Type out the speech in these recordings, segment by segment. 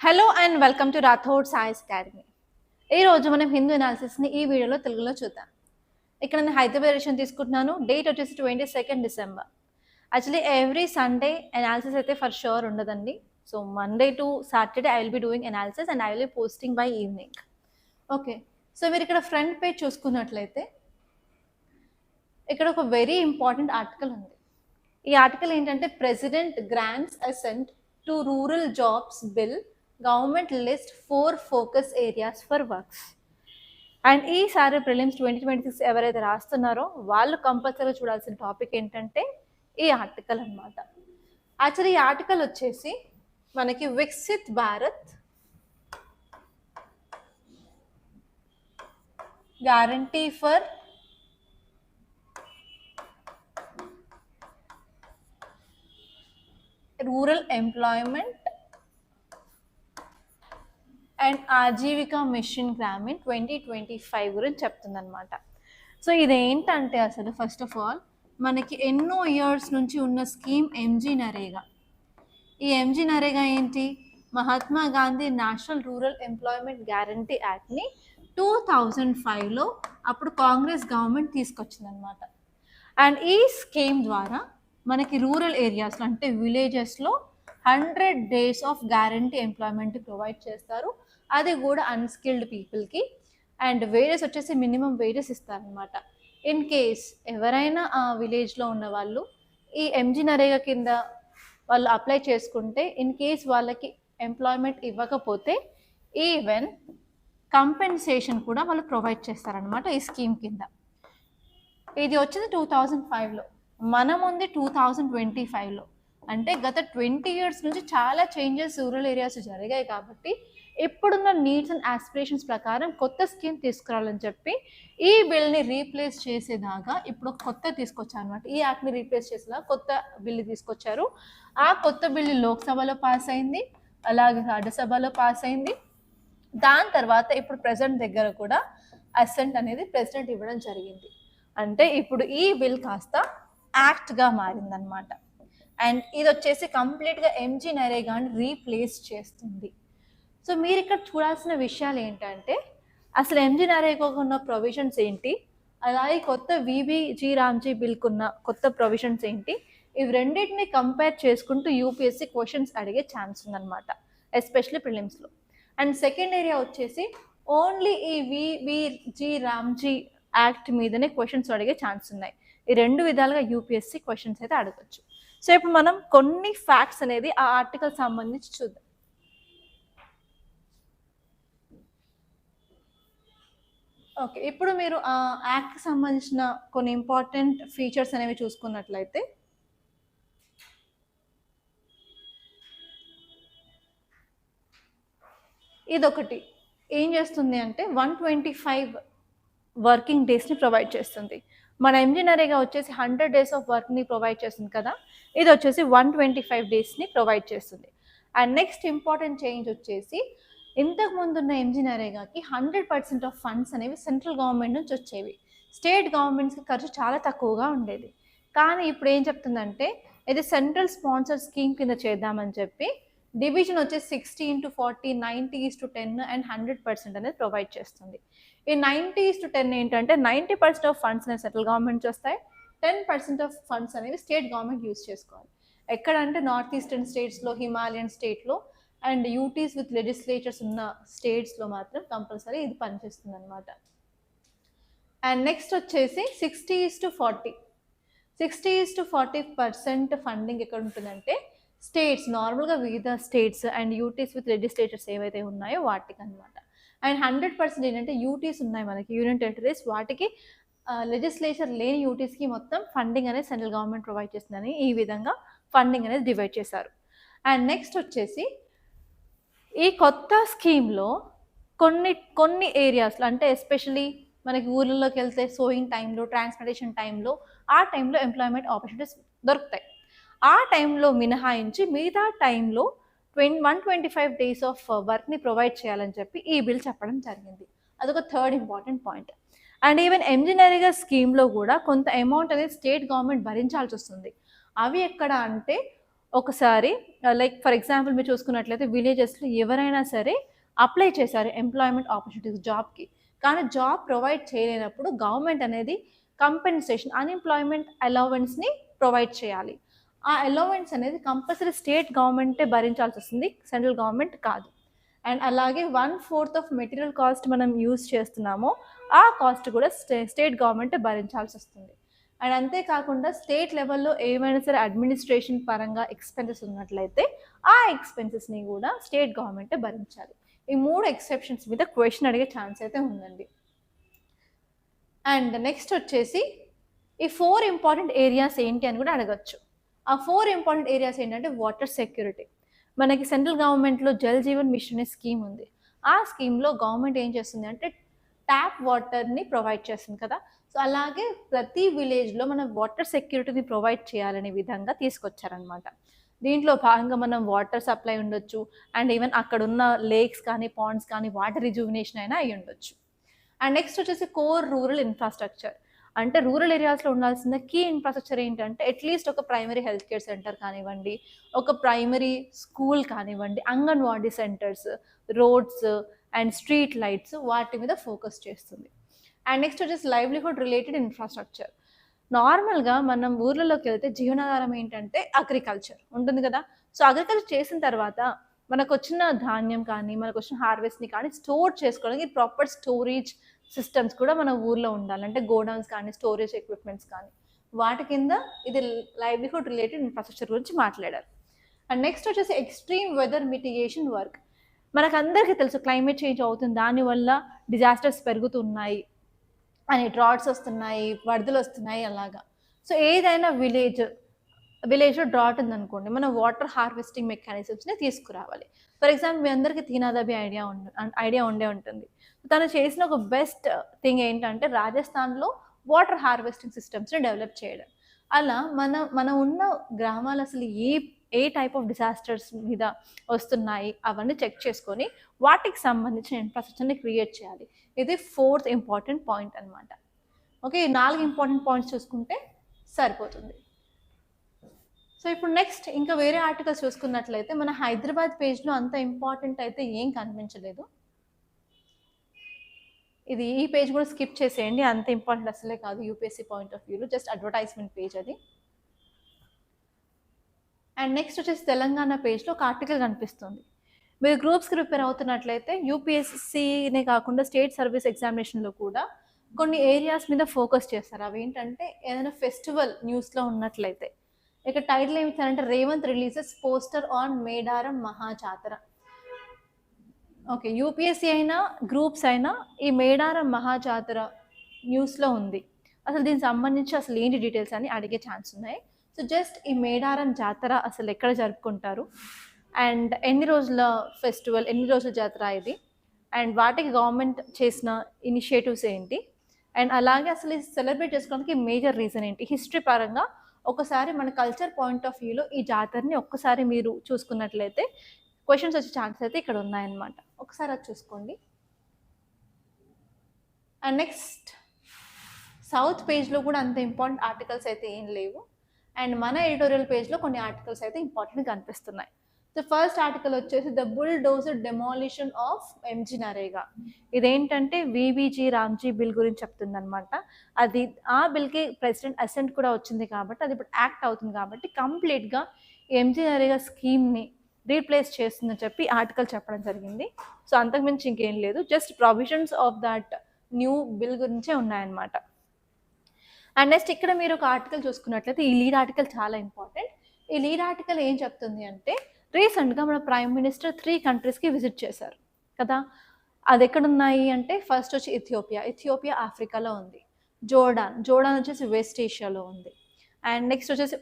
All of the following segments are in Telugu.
Hello and welcome to Rathod Sai's academy. ఈరోజు మనం హిందూ అనాలిసిస్ని ఈ వీడియోలో తెలుగులో చూద్దాం. ఇక్కడ నేను హైదరాబాద్ ఎడిషన్ తీసుకుంటున్నాను. డేట్ వచ్చేసి 22 December. Actually every Sunday analysis అయితే ఫర్ షూర్ ఉండదండి. So Monday to Saturday I will be doing analysis and I will be posting by evening. Okay, so మీరు ఇక్కడ ఫ్రంట్ పేజ్ చూసుకున్నట్లయితే ఇక్కడ ఒక వెరీ ఇంపార్టెంట్ ఆర్టికల్ ఉంది. ఈ ఆర్టికల్ ఏంటంటే president grants assent to rural jobs bill, government list 4 focus areas for works. And ఈసారి ప్రిలిమ్స్ 2026 ఎవరైతే రాస్తున్నారో వాళ్ళు కంపల్సరీగా చూడాల్సిన టాపిక్ ఏంటంటే ఈ ఆర్టికల్ అనమాట. యాక్చువల్లీ ఈ ఆర్టికల్ వచ్చేసి మనకి Viksit Bharat guarantee for rural employment and Ajeevika mission Gramin 2025 గురించి చెప్తుందన్నమాట. సో ఇదేంటంటే అసలు ఫస్ట్ ఆఫ్ ఆల్ మనకి ఎన్నో ఇయర్స్ నుంచి ఉన్న స్కీమ్ ఎంజీ నరేగా. ఈ ఎంజీ నరేగా ఏంటి? Mahatma Gandhi national rural employment guarantee యాక్ట్ని 2005లో అప్పుడు కాంగ్రెస్ గవర్నమెంట్ తీసుకొచ్చిందనమాట. అండ్ ఈ స్కీమ్ ద్వారా మనకి రూరల్ ఏరియాస్లో అంటే విలేజెస్లో 100 days of guarantee employment provide చేస్తారు. అది కూడా అన్స్కిల్డ్ పీపుల్కి. అండ్ వేజెస్ వచ్చేసి మినిమం వేజెస్ ఇస్తారనమాట. ఇన్ కేస్ ఎవరైనా ఆ విలేజ్లో ఉన్న వాళ్ళు ఈ ఎంజీ నరేగా కింద వాళ్ళు అప్లై చేసుకుంటే ఇన్ కేస్ వాళ్ళకి ఎంప్లాయ్మెంట్ ఇవ్వకపోతే ఈవెన్ కంపెన్సేషన్ కూడా వాళ్ళు ప్రొవైడ్ చేస్తారనమాట ఈ స్కీమ్ కింద. ఇది వచ్చింది 2005లో, మనం ఉంది 2025లో. అంటే గత 20 years నుంచి చాలా చేంజెస్ రూరల్ ఏరియాస్ జరిగాయి కాబట్టి ఇప్పుడున్న నీడ్స్ అండ్ ఆస్పిరేషన్స్ ప్రకారం కొత్త స్కీమ్ తీసుకురావాలని చెప్పి ఈ బిల్ని రీప్లేస్ చేసేదాకా ఇప్పుడు కొత్త తీసుకొచ్చారు అనమాట. ఈ యాక్ట్ని రీప్లేస్ చేసేలా కొత్త బిల్లు తీసుకొచ్చారు. ఆ కొత్త బిల్లు లోక్సభలో పాస్ అయింది, అలాగే రాజ్యసభలో పాస్ అయింది. దాని తర్వాత ఇప్పుడు ప్రెసిడెంట్ దగ్గర కూడా అసెంట్ అనేది ప్రెసిడెంట్ ఇవ్వడం జరిగింది. అంటే ఇప్పుడు ఈ బిల్ కాస్త యాక్ట్గా మారిందనమాట. అండ్ ఇది వచ్చేసి కంప్లీట్గా ఎంజీ నరేగాని రీప్లేస్ చేస్తుంది. సో మీరు ఇక్కడ చూడాల్సిన విషయాలు ఏంటంటే అసలు ఎంజీ నరేగాకు ఉన్న ప్రొవిజన్స్ ఏంటి, అలాగే కొత్త విబిజీ రామ్జీ బిల్కున్న కొత్త ప్రొవిజన్స్ ఏంటి, ఇవి రెండింటిని కంపేర్ చేసుకుంటూ యూపీఎస్సీ క్వశ్చన్స్ అడిగే ఛాన్స్ ఉందన్నమాట, ఎస్పెషల్లీ ప్రిలిమ్స్లో. అండ్ సెకండ్ ఏరియా వచ్చేసి ఓన్లీ ఈ విబిజీ రామ్జీ యాక్ట్ మీదనే క్వశ్చన్స్ అడిగే ఛాన్స్ ఉన్నాయి. ఈ రెండు విధాలుగా యూపీఎస్సీ క్వశ్చన్స్ అయితే అడగచ్చు. సో ఇప్పుడు మనం కొన్ని ఫ్యాక్ట్స్ అనేది ఆ ఆర్టికల్ సంబంధించి చూద్దాం. ఓకే, ఇప్పుడు మీరు ఆ యాక్ట్కి సంబంధించిన కొన్ని ఇంపార్టెంట్ ఫీచర్స్ అనేవి చూసుకున్నట్లయితే ఇదొకటి ఏం చేస్తుంది అంటే 125 వర్కింగ్ డేస్ని ప్రొవైడ్ చేస్తుంది. మన ఎంజీ నరేగా వచ్చేసి 100 days ఆఫ్ వర్క్ని ప్రొవైడ్ చేస్తుంది కదా, ఇది వచ్చేసి 125 daysని ప్రొవైడ్ చేస్తుంది. అండ్ నెక్స్ట్ ఇంపార్టెంట్ చేంజ్ వచ్చేసి ఇంతకుముందు ఉన్న ఎంజీ నరేగాకి 100% ఆఫ్ ఫండ్స్ అనేవి సెంట్రల్ గవర్నమెంట్ నుంచి వచ్చేవి. స్టేట్ గవర్నమెంట్స్కి ఖర్చు చాలా తక్కువగా ఉండేది. కానీ ఇప్పుడు ఏం చెప్తుందంటే ఇది సెంట్రల్ స్పాన్సర్ స్కీమ్ కింద చేద్దామని చెప్పి డివిజన్ వచ్చేసి 60/40, 90:10 అండ్ 100% అనేది ప్రొవైడ్ చేస్తుంది. ఈ 90:10 ఏంటంటే 90% ఆఫ్ ఫండ్స్ అనేవి సెంట్రల్ గవర్నమెంట్ వస్తాయి, 10% ఆఫ్ ఫండ్స్ అనేవి స్టేట్ గవర్నమెంట్ యూజ్ చేసుకోవాలి. ఎక్కడంటే నార్త్ ఈస్టర్న్ స్టేట్స్లో, హిమాలయన్ స్టేట్లో అండ్ యూటీస్ విత్ లెజిస్లేచర్స్ ఉన్న స్టేట్స్లో మాత్రం కంపల్సరీ ఇది పనిచేస్తుంది అనమాట. అండ్ నెక్స్ట్ వచ్చేసి 60:40, 60:40% ఫండింగ్ ఎక్కడ ఉంటుందంటే స్టేట్స్, నార్మల్గా వివిధ states and UTs with legislatures ఏవైతే ఉన్నాయో వాటికి అనమాట. అండ్ 100% ఏంటంటే యూటీస్ ఉన్నాయి మనకి, యూనియన్ టెరిటరీస్, వాటికి లెజిస్లేచర్ లేని యూటీస్కి మొత్తం ఫండింగ్ అనేది సెంట్రల్ గవర్నమెంట్ ప్రొవైడ్ చేస్తుందని ఈ విధంగా ఫండింగ్ అనేది డివైడ్ చేశారు. అండ్ నెక్స్ట్ వచ్చేసి ఈ కొత్త స్కీమ్లో కొన్ని ఏరియాస్లో అంటే ఎస్పెషలీ మనకి ఊళ్ళలోకి వెళ్తే సోయింగ్ టైంలో, ట్రాన్స్ప్లాంటేషన్ టైంలో, ఆ టైంలో ఎంప్లాయ్మెంట్ ఆపర్చునిటీస్ దొరుకుతాయి. ఆ టైంలో మినహాయించి మిగతా టైంలో 125 days ఆఫ్ వర్క్ని ప్రొవైడ్ చేయాలని చెప్పి ఈ బిల్ చెప్పడం జరిగింది. అదొక third important point. And even MG NREGA స్కీమ్లో కూడా కొంత అమౌంట్ అనేది స్టేట్ గవర్నమెంట్ భరించాల్సి వస్తుంది. అవి ఎక్కడ అంటే ఒకసారి లైక్ ఫర్ ఎగ్జాంపుల్ మీరు చూసుకున్నట్లయితే విలేజెస్‌లో ఎవరైనా సరే అప్లై చేశారు ఎంప్లాయ్‌మెంట్ ఆపర్చునిటీస్ జాబ్‌కి. కానీ జాబ్ ప్రొవైడ్ చేయలేనప్పుడు గవర్నమెంట్ అనేది కంపెన్సేషన్ అన్‌ఎంప్లాయ్‌మెంట్ అలవెన్స్‌ని ప్రొవైడ్ చేయాలి. ఆ అలవెన్స్ అనేది కంపల్సరీ స్టేట్ గవర్నమెంటే భరించాల్సొస్తుంది. సెంట్రల్ గవర్నమెంట్ కాదు. అండ్ అలాగే 1/4 ఆఫ్ మెటీరియల్ కాస్ట్ మనం యూజ్ చేస్తున్నామో, ఆ కాస్ట్ కూడా స్టేట్ గవర్నమెంటే భరించాల్సొస్తుంది. అండ్ అంతేకాకుండా స్టేట్ లెవెల్‌లో ఏమైనా సరే అడ్మినిస్ట్రేషన్ పరంగా ఎక్స్‌పెన్సెస్ ఉన్నట్లయితే, ఆ ఎక్స్‌పెన్సెస్‌ని కూడా స్టేట్ గవర్నమెంటే భరించాలి. ఈ 3 ఎక్సెప్షన్స్ మీద క్వెషన్ అడిగే ఛాన్స్ అయితే ఉందండి. అండ్ నెక్స్ట్ వచ్చేసి ఈ 4 ఇంపార్టెంట్ ఏరియాస్ ఏంటి అని కూడా అడగొచ్చు. ఆ 4 ఇంపార్టెంట్ ఏరియాస్ ఏంటంటే వాటర్ సెక్యూరిటీ. మనకి సెంట్రల్ గవర్నమెంట్‌లో జల్ జీవన్ మిషన్ అనే స్కీమ్ ఉంది. ఆ స్కీమ్‌లో గవర్నమెంట్ ఏం చేస్తుంది అంటే ట్యాప్ వాటర్‌ని ప్రొవైడ్ చేస్తుంది కదా! సో, అలాగే ప్రతి విలేజ్‌లో మనం వాటర్ సెక్యూరిటీని ప్రొవైడ్ చేయాలనే విధంగా తీసుకొచ్చారనమాట. దీంట్లో భాగంగా మనం వాటర్ సప్లై ఉండొచ్చు. అండ్ ఈవెన్ అక్కడున్న లేక్స్ కానీ, పాండ్స్ కానీ వాటర్ రిజువినేషన్ అయినా అయ్యుండొచ్చు. అండ్ నెక్స్ట్ వచ్చేసి కోర్ రూరల్ ఇన్‌ఫ్రాస్ట్రక్చర్. అంటే రూరల్ ఏరియాస్‌లో ఉండాల్సిన కీ ఇన్‌ఫ్రాస్ట్రక్చర్ ఏంటంటే అట్‌లీస్ట్ ఒక ప్రైమరీ హెల్త్ కేర్ సెంటర్ కానివ్వండి, ఒక ప్రైమరీ స్కూల్ కానివ్వండి, anganwadi centres, roads and street lights వాటి మీద ఫోకస్ చేస్తుంది. అండ్ నెక్స్ట్ వచ్చేసి లైవ్లీహుడ్ రిలేటెడ్ ఇన్‌ఫ్రాస్ట్రక్చర్. నార్మల్‌గా మనం ఊర్లలోకెళ్తే జీవనాధారం ఏంటంటే అగ్రికల్చర్ ఉంటుంది కదా! సో, అగ్రికల్చర్ చేసిన తర్వాత మనకొచ్చిన ధాన్యం కానీ, మనకొచ్చిన హార్వెస్ట్‌ని కానీ స్టోర్ చేసుకోవడానికి ప్రాపర్ స్టోరేజ్ సిస్టమ్స్ కూడా మన ఊర్లో ఉండాలి. అంటే గోడౌన్స్ కానీ, స్టోరేజ్ ఎక్విప్‌మెంట్స్ కానీ. వాటి కింద ఇది లైవ్లీహుడ్ రిలేటెడ్ ఇన్‌ఫ్రాస్ట్రక్చర్ గురించి మాట్లాడారు. అండ్ నెక్స్ట్ వచ్చేసి ఎక్స్‌ట్రీమ్ వెదర్ మిటిగేషన్ వర్క్. మనకందరికీ తెలుసు క్లైమేట్ చేంజ్ అవుతుంది. దానివల్ల డిజాస్టర్స్ పెరుగుతున్నాయి అని. డ్రాట్స్ వస్తున్నాయి, వరదలొస్తున్నాయి అలాగా. సో, ఏదైనా విలేజ్‌లో డ్రాట్ ఉందనుకోండి, మనం వాటర్ హార్వెస్టింగ్ మెకానిజమ్స్‌ని తీసుకురావాలి. ఫర్ ఎగ్జాంపుల్ మీ అందరికి తీనాదబి ఐడియా ఉండే ఉంటుంది. తను చేసిన ఒక బెస్ట్ థింగ్ ఏంటంటే రాజస్థాన్‌లో వాటర్ హార్వెస్టింగ్ సిస్టమ్స్‌ని డెవలప్ చేయడం. అలా మనం ఉన్న గ్రామాలు అసలు ఏ టైప్ ఆఫ్ డిజాస్టర్స్ మీద వస్తున్నాయి అవన్నీ చెక్ చేసుకొని వాటికి సంబంధించిన ఇన్‌ఫ్రాస్ట్రక్చర్‌ని క్రియేట్ చేయాలి. ఇది 4థ్ ఇంపార్టెంట్ పాయింట్ అన్నమాట. ఓకే. ఈ 4 ఇంపార్టెంట్ పాయింట్స్ చూసుకుంటే సరిపోతుంది. సో, ఇప్పుడు నెక్స్ట్ ఇంకా వేరే ఆర్టికల్స్ చూసుకున్నట్లయితే మన హైదరాబాద్ పేజ్‌లో అంత ఇంపార్టెంట్ అయితే ఏం కనిపించలేదు. ఈ పేజ్ కూడా స్కిప్ చేసేయండి. అంత ఇంపార్టెంట్ అసలే కాదు యూపీఎస్సీ పాయింట్ ఆఫ్ వ్యూలో. జస్ట్ అడ్వర్టైజ్‌మెంట్ పేజ్ అది. అండ్ నెక్స్ట్ వచ్చేసి తెలంగాణ పేజ్‌లో ఒక ఆర్టికల్ కనిపిస్తుంది. మీరు గ్రూప్స్‌కి ప్రిపేర్ అవుతున్నట్లయితే యూపీఎస్సీనే కాకుండా స్టేట్ సర్వీస్ ఎగ్జామినేషన్‌లో కూడా కొన్ని ఏరియాస్ మీద ఫోకస్ చేస్తారు. అవేంటంటే ఏదైనా ఫెస్టివల్ న్యూస్‌లో ఉన్నట్లయితే. ఇక టైటిల్ ఏమి ఇచ్చారంటే Revanth releases poster on Medaram Mahajatara. Okay. UPSC అయినా, గ్రూప్స్ అయినా ఈ మేడారం మహాజాతర న్యూస్‌లో ఉంది. అసలు దీనికి సంబంధించి అసలు ఏంటి డీటెయిల్స్ అని అడిగే ఛాన్స్ ఉన్నాయి. సో, జస్ట్ ఈ మేడారం జాతర అసలు ఎక్కడ జరుపుకుంటారు? అండ్ ఎన్ని రోజుల ఫెస్టివల్, ఎన్ని రోజుల జాతర ఇది? అండ్ వాటికి గవర్నమెంట్ చేసిన ఇనిషియేటివ్స్ ఏంటి? అండ్ అలాగే అసలు ఇది సెలబ్రేట్ చేసుకోవడానికి మేజర్ రీజన్ ఏంటి? హిస్టరీ పరంగా ఒకసారి మన కల్చర్ పాయింట్ ఆఫ్ వ్యూలో ఈ జాతరని ఒక్కసారి మీరు చూసుకున్నట్లయితే క్వెషన్స్ వచ్చే ఛాన్సెస్ అయితే ఇక్కడ ఉన్నాయన్నమాట. ఒకసారి అది చూసుకోండి. అండ్ నెక్స్ట్ సౌత్ పేజ్‌లో కూడా అంత ఇంపార్టెంట్ ఆర్టికల్స్ అయితే ఏం లేవు. అండ్ మన ఎడిటోరియల్ పేజ్‌లో కొన్ని ఆర్టికల్స్ అయితే ఇంపార్టెంట్‌గా కనిపిస్తున్నాయి. సో, ఫస్ట్ ఆర్టికల్ వచ్చేసి the bulldozer demolition of MG NREGA. ఇదేంటంటే వీబీజీ రామ్జీ బిల్ గురించి చెప్తుందనమాట. ఆ బిల్‌కి ప్రెసిడెంట్ అసెంట్ కూడా వచ్చింది కాబట్టి అది ఇప్పుడు యాక్ట్ అవుతుంది కాబట్టి కంప్లీట్‌గా ఎంజీ నరేగా స్కీమ్‌ని రీప్లేస్ చేస్తుందని చెప్పి ఆర్టికల్ చెప్పడం జరిగింది. సో, అంతకుమించి ఇంకేం లేదు. Just provisions of that new bill గురించే ఉన్నాయన్నమాట. అండ్ నెక్స్ట్ ఇక్కడ మీరు ఒక ఆర్టికల్ చూసుకున్నట్లయితే ఈ లీడ్ ఆర్టికల్ చాలా ఇంపార్టెంట్. ఈ లీడ్ ఆర్టికల్ ఏం చెప్తుంది అంటే రీసెంట్‌గా మన ప్రైమ్ మినిస్టర్ 3 కంట్రీస్‌కి విజిట్ చేశారు కదా! అది ఎక్కడున్నాయి అంటే ఫస్ట్ వచ్చి ఇథియోపియా ఆఫ్రికాలో ఉంది. జోర్డాన్ వచ్చేసి వెస్ట్ ఏషియాలో ఉంది. అండ్ నెక్స్ట్ వచ్చేసి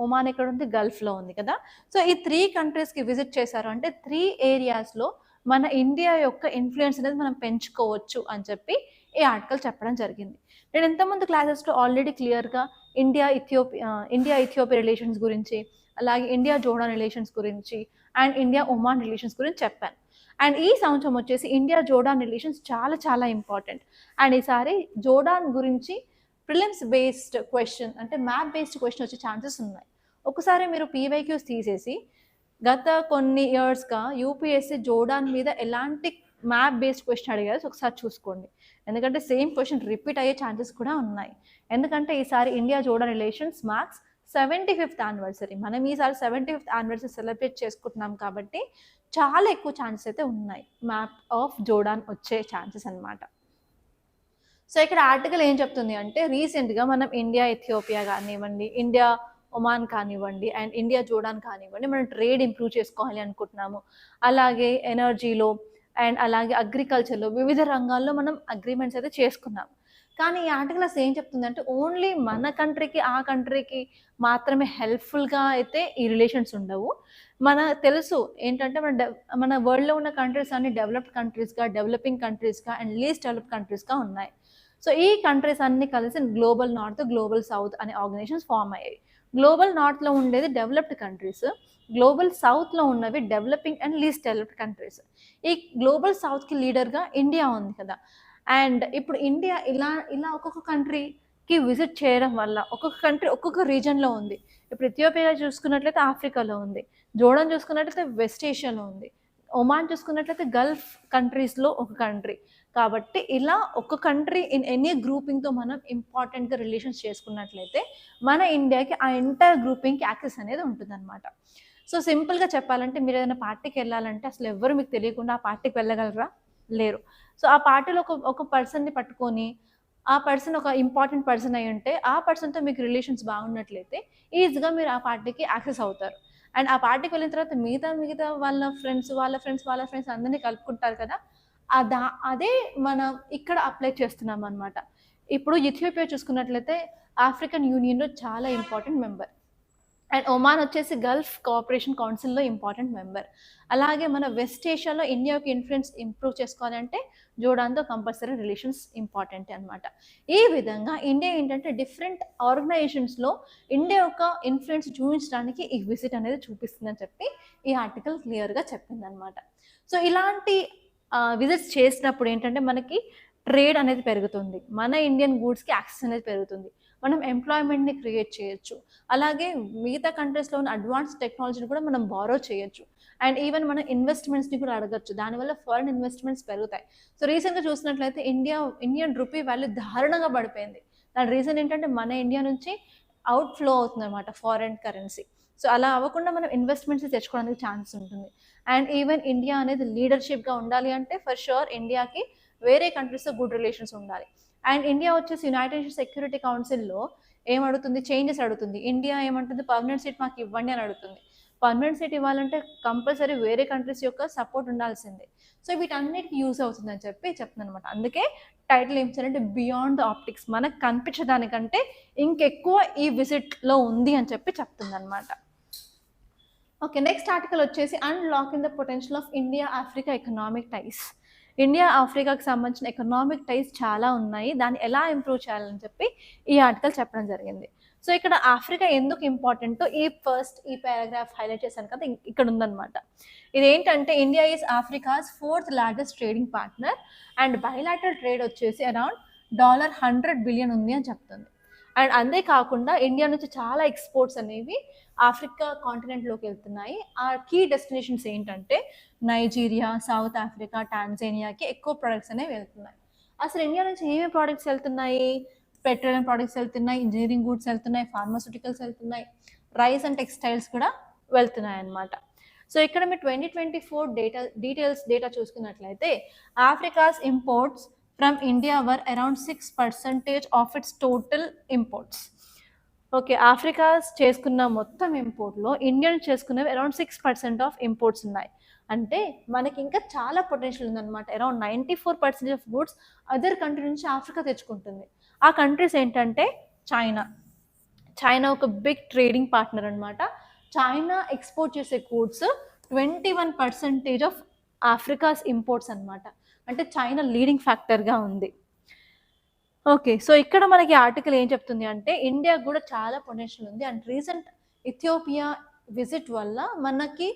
ఒమాన్ ఎక్కడుంది? గల్ఫ్‌లో ఉంది కదా! సో, ఈ 3 కంట్రీస్‌కి విజిట్ చేశారు అంటే 3 ఏరియాస్‌లో మన ఇండియా యొక్క ఇన్‌ఫ్లూయెన్స్ అనేది మనం పెంచుకోవచ్చు అని చెప్పి ఈ ఆర్టికల్ చెప్పడం జరిగింది. నేను ఇంతకుముందు క్లాసెస్‌లో ఆల్రెడీ క్లియర్‌గా ఇండియా ఇథియోపియా రిలేషన్స్ గురించి, అలాగే ఇండియా జోర్డాన్ రిలేషన్స్ గురించి అండ్ ఇండియా ఒమాన్ రిలేషన్స్ గురించి చెప్పాను. అండ్ ఈ సంవత్సరం వచ్చేసి ఇండియా జోర్డాన్ రిలేషన్స్ చాలా చాలా ఇంపార్టెంట్. అండ్ ఈసారి జోర్డాన్ గురించి ప్రిలిమ్స్ బేస్డ్ క్వెషన్ అంటే మ్యాప్ బేస్డ్ క్వెషన్ వచ్చే ఛాన్సెస్ ఉన్నాయి. ఒకసారి మీరు పీవైక్యూస్ తీసేసి గత కొన్ని ఇయర్స్గా యూపీఎస్సీ జోర్డాన్ మీద ఎలాంటి మ్యాప్ బేస్డ్ క్వశ్చన్ అడిగారు ఒకసారి చూసుకోండి. ఎందుకంటే సేమ్ క్వశ్చన్ రిపీట్ అయ్యే ఛాన్సెస్ కూడా ఉన్నాయి. ఎందుకంటే ఈసారి India Jordan relations marks 75th anniversary, మనం ఈసారి 75th యానివర్సరీ సెలబ్రేట్ చేసుకుంటున్నాం కాబట్టి చాలా ఎక్కువ ఛాన్సెస్ అయితే ఉన్నాయి మ్యాప్ ఆఫ్ జోర్డాన్ వచ్చే ఛాన్సెస్ అనమాట. సో ఇక్కడ ఆర్టికల్ ఏం చెప్తుంది అంటే రీసెంట్గా మనం ఇండియా ఇథియోపియా కానివ్వండి, ఇండియా ఒమాన్ కానివ్వండి అండ్ ఇండియా జోర్డాన్ కానివ్వండి, మనం ట్రేడ్ ఇంప్రూవ్ చేసుకోవాలి అనుకుంటున్నాము. అలాగే ఎనర్జీలో అండ్ అలాగే అగ్రికల్చర్లో వివిధ రంగాల్లో మనం అగ్రిమెంట్స్ అయితే చేసుకున్నాం. కానీ ఈ ఆర్టికల్ అసలు ఏం చెప్తుందంటే ఓన్లీ మన కంట్రీకి ఆ కంట్రీకి మాత్రమే హెల్ప్ఫుల్గా అయితే ఈ రిలేషన్స్ ఉండవు. మన తెలుసు ఏంటంటే మన వరల్డ్లో ఉన్న కంట్రీస్ అన్ని డెవలప్డ్ కంట్రీస్గా, డెవలపింగ్ కంట్రీస్గా అండ్ లీస్ట్ డెవలప్డ్ కంట్రీస్గా ఉన్నాయి. సో ఈ కంట్రీస్ అన్ని కలిసి గ్లోబల్ నార్త్, గ్లోబల్ సౌత్ అనే ఆర్గనైజేషన్స్ ఫామ్ అయ్యాయి. గ్లోబల్ నార్త్లో ఉండేది డెవలప్డ్ కంట్రీస్, గ్లోబల్ సౌత్లో ఉన్నవి developing and least developed countries. ఈ గ్లోబల్ సౌత్కి లీడర్గా ఇండియా ఉంది కదా. అండ్ ఇప్పుడు ఇండియా ఇలా ఇలా ఒక్కొక్క కంట్రీకి విజిట్ చేయడం వల్ల ఒక్కొక్క కంట్రీ ఒక్కొక్క రీజన్లో ఉంది. ఇప్పుడు ఇథియోపియా చూసుకున్నట్లయితే ఆఫ్రికాలో ఉంది, జోర్డాన్ చూసుకున్నట్లయితే వెస్ట్ ఏషియాలో ఉంది, ఒమాన్ చూసుకున్నట్లయితే గల్ఫ్ కంట్రీస్లో ఒక కంట్రీ. కాబట్టి ఇలా ఒక కంట్రీ ఇన్ ఎనీ గ్రూపింగ్తో మనం ఇంపార్టెంట్గా రిలేషన్స్ చేసుకున్నట్లయితే మన ఇండియాకి ఆ ఎంటైర్ గ్రూపింగ్కి యాక్సెస్ అనేది ఉంటుందన్నమాట. సో సింపుల్గా చెప్పాలంటే మీరు ఏదైనా పార్టీకి వెళ్ళాలంటే అసలు ఎవరు మీకు తెలియకుండా ఆ పార్టీకి వెళ్ళగలరా? లేరు. సో ఆ పార్టీలో ఒక పర్సన్ని పట్టుకొని ఆ పర్సన్ ఒక ఇంపార్టెంట్ పర్సన్ అయి ఉంటే ఆ పర్సన్తో మీకు రిలేషన్స్ బాగున్నట్లయితే ఈజీగా మీరు ఆ పార్టీకి యాక్సెస్ అవుతారు. అండ్ ఆ పార్టీకి వెళ్ళిన తర్వాత మిగతా వాళ్ళ ఫ్రెండ్స్ అందరినీ కలుపుకుంటారు కదా. అదే మనం ఇక్కడ అప్లై చేస్తున్నాం అనమాట. ఇప్పుడు ఇథియోపియా చూసుకున్నట్లయితే ఆఫ్రికన్ యూనియన్లో చాలా ఇంపార్టెంట్ మెంబర్ అండ్ ఒమాన్ వచ్చేసి గల్ఫ్ కోఆపరేషన్ కౌన్సిల్లో ఇంపార్టెంట్ మెంబర్. అలాగే మన వెస్ట్ ఏషియాలో ఇండియాకి ఇన్ఫ్లుయెన్స్ ఇంప్రూవ్ చేసుకోవాలంటే జోర్డాన్తో కంపల్సరీ రిలేషన్స్ ఇంపార్టెంట్ అనమాట. ఈ విధంగా ఇండియా ఏంటంటే డిఫరెంట్ ఆర్గనైజేషన్స్లో ఇండియా యొక్క ఇన్ఫ్లుయెన్స్ చూపించడానికి ఈ విజిట్ అనేది చూపిస్తుందని చెప్పి ఈ ఆర్టికల్ క్లియర్గా చెప్పిందనమాట. సో ఇలాంటి విజిట్స్ చేసినప్పుడు ఏంటంటే మనకి ట్రేడ్ అనేది పెరుగుతుంది, మన ఇండియన్ గూడ్స్కి యాక్సెస్ అనేది పెరుగుతుంది, మనం ఎంప్లాయ్మెంట్ని క్రియేట్ చేయొచ్చు, అలాగే మిగతా కంట్రీస్లో ఉన్న అడ్వాన్స్ టెక్నాలజీని కూడా మనం బారో చేయొచ్చు అండ్ ఈవెన్ మనం ఇన్వెస్ట్మెంట్స్ని కూడా అడగచ్చు. దానివల్ల ఫారిన్ ఇన్వెస్ట్మెంట్స్ పెరుగుతాయి. సో రీసెంట్గా చూసినట్లయితే ఇండియన్ రూపీ వాల్యూ దారుణంగా పడిపోయింది. దాని రీజన్ ఏంటంటే మన ఇండియా నుంచి అవుట్ ఫ్లో అవుతుంది అనమాట ఫారిన్ కరెన్సీ. సో అలా అవ్వకుండా మనం ఇన్వెస్ట్మెంట్స్ తెచ్చుకోవడానికి ఛాన్స్ ఉంటుంది. అండ్ ఈవెన్ ఇండియా అనేది లీడర్షిప్గా ఉండాలి అంటే ఫర్ షూర్ ఇండియాకి వేరే కంట్రీస్తో గుడ్ రిలేషన్స్ ఉండాలి. అండ్ ఇండియా వచ్చేసి యునైటెడ్ నేషన్స్ సెక్యూరిటీ కౌన్సిల్లో ఏమడుగుతుంది? చేంజెస్ అడుగుతుంది. ఇండియా ఏమంటుంది? పర్మనెంట్ సీట్ మాకు ఇవ్వండి అని అడుగుతుంది. పర్మనెంట్ సీట్ ఇవ్వాలంటే కంపల్సరీ వేరే కంట్రీస్ యొక్క సపోర్ట్ ఉండాల్సిందే. సో వీటన్నిటికి యూజ్ అవుతుందని చెప్తుంది అనమాట. అందుకే టైటిల్ ఏం చేయాలంటే బియాండ్ ద ఆప్టిక్స్, మనకు కనిపించడానికంటే ఇంకెక్కువ ఈ విజిట్లో ఉంది అని చెప్తుంది అనమాట. ఓకే, నెక్స్ట్ ఆర్టికల్ వచ్చేసి unlocking the potential of India Africa economic ties. India ఆఫ్రికాకి సంబంధించిన ఎకనామిక్ టైస్ చాలా ఉన్నాయి, దాన్ని ఎలా ఇంప్రూవ్ చేయాలని చెప్పి ఈ ఆర్టికల్ చెప్పడం జరిగింది. సో ఇక్కడ ఆఫ్రికా ఎందుకు ఇంపార్టెంటో ఈ పారాగ్రాఫ్ హైలైట్ చేశాను కదా, ఇక్కడ ఉందన్నమాట. ఇదేంటంటే India is Africa's 4th largest trading partner and bilateral trade వచ్చేసి అరౌండ్ $100 బిలియన్ ఉంది అని చెప్తుంది. అండ్ అంతేకాకుండా ఇండియా నుంచి చాలా ఎక్స్పోర్ట్స్ అనేవి ఆఫ్రికా కాంటినెంట్లోకి వెళ్తున్నాయి. ఆ కీ డెస్టినేషన్స్ ఏంటంటే నైజీరియా, సౌత్ ఆఫ్రికా, టాంజానియాకి ఎక్కువ ప్రొడక్ట్స్ అనేవి వెళ్తున్నాయి. అసలు ఇండియా నుంచి ఏమేమి ప్రోడక్ట్స్ వెళ్తున్నాయి? పెట్రోలియం ప్రోడక్ట్స్ వెళ్తున్నాయి, ఇంజనీరింగ్ గూడ్స్ వెళ్తున్నాయి, ఫార్మాస్యూటికల్స్ వెళ్తున్నాయి, రైస్ అండ్ టెక్స్టైల్స్ కూడా వెళ్తున్నాయి అన్నమాట. సో ఇక్కడ మీరు 2024 డేటా చూసుకున్నట్లయితే Africa's imports from India were around 6% of it's total imports. Okay, Africa's చేసుకున్న మొత్తం ఇంపోర్ట్లో ఇండియన్ చేసుకున్నవి అరౌండ్ 6% ఆఫ్ ఇంపోర్ట్స్ ఉన్నాయి. అంటే మనకి ఇంకా చాలా పొటెన్షియల్ ఉందన్నమాట. Around 94% of goods other country నుంచి ఆఫ్రికా తెచ్చుకుంటుంది. ఆ కంట్రీస్ ఏంటంటే చైనా ఒక బిగ్ ట్రేడింగ్ పార్ట్నర్ అనమాట. చైనా ఎక్స్పోర్ట్ చేసే గూడ్స్ 21% ఆఫ్ ఆఫ్రికాస్ ఇంపోర్ట్స్ అనమాట. అంటే చైనా లీడింగ్ ఫ్యాక్టర్గా ఉంది. ఓకే, సో ఇక్కడ మనకి ఆర్టికల్ ఏం చెప్తుంది అంటే ఇండియాకు కూడా చాలా పొటెన్షియల్ ఉంది. అండ్ రీసెంట్ ఇథియోపియా విజిట్ వల్ల మనకి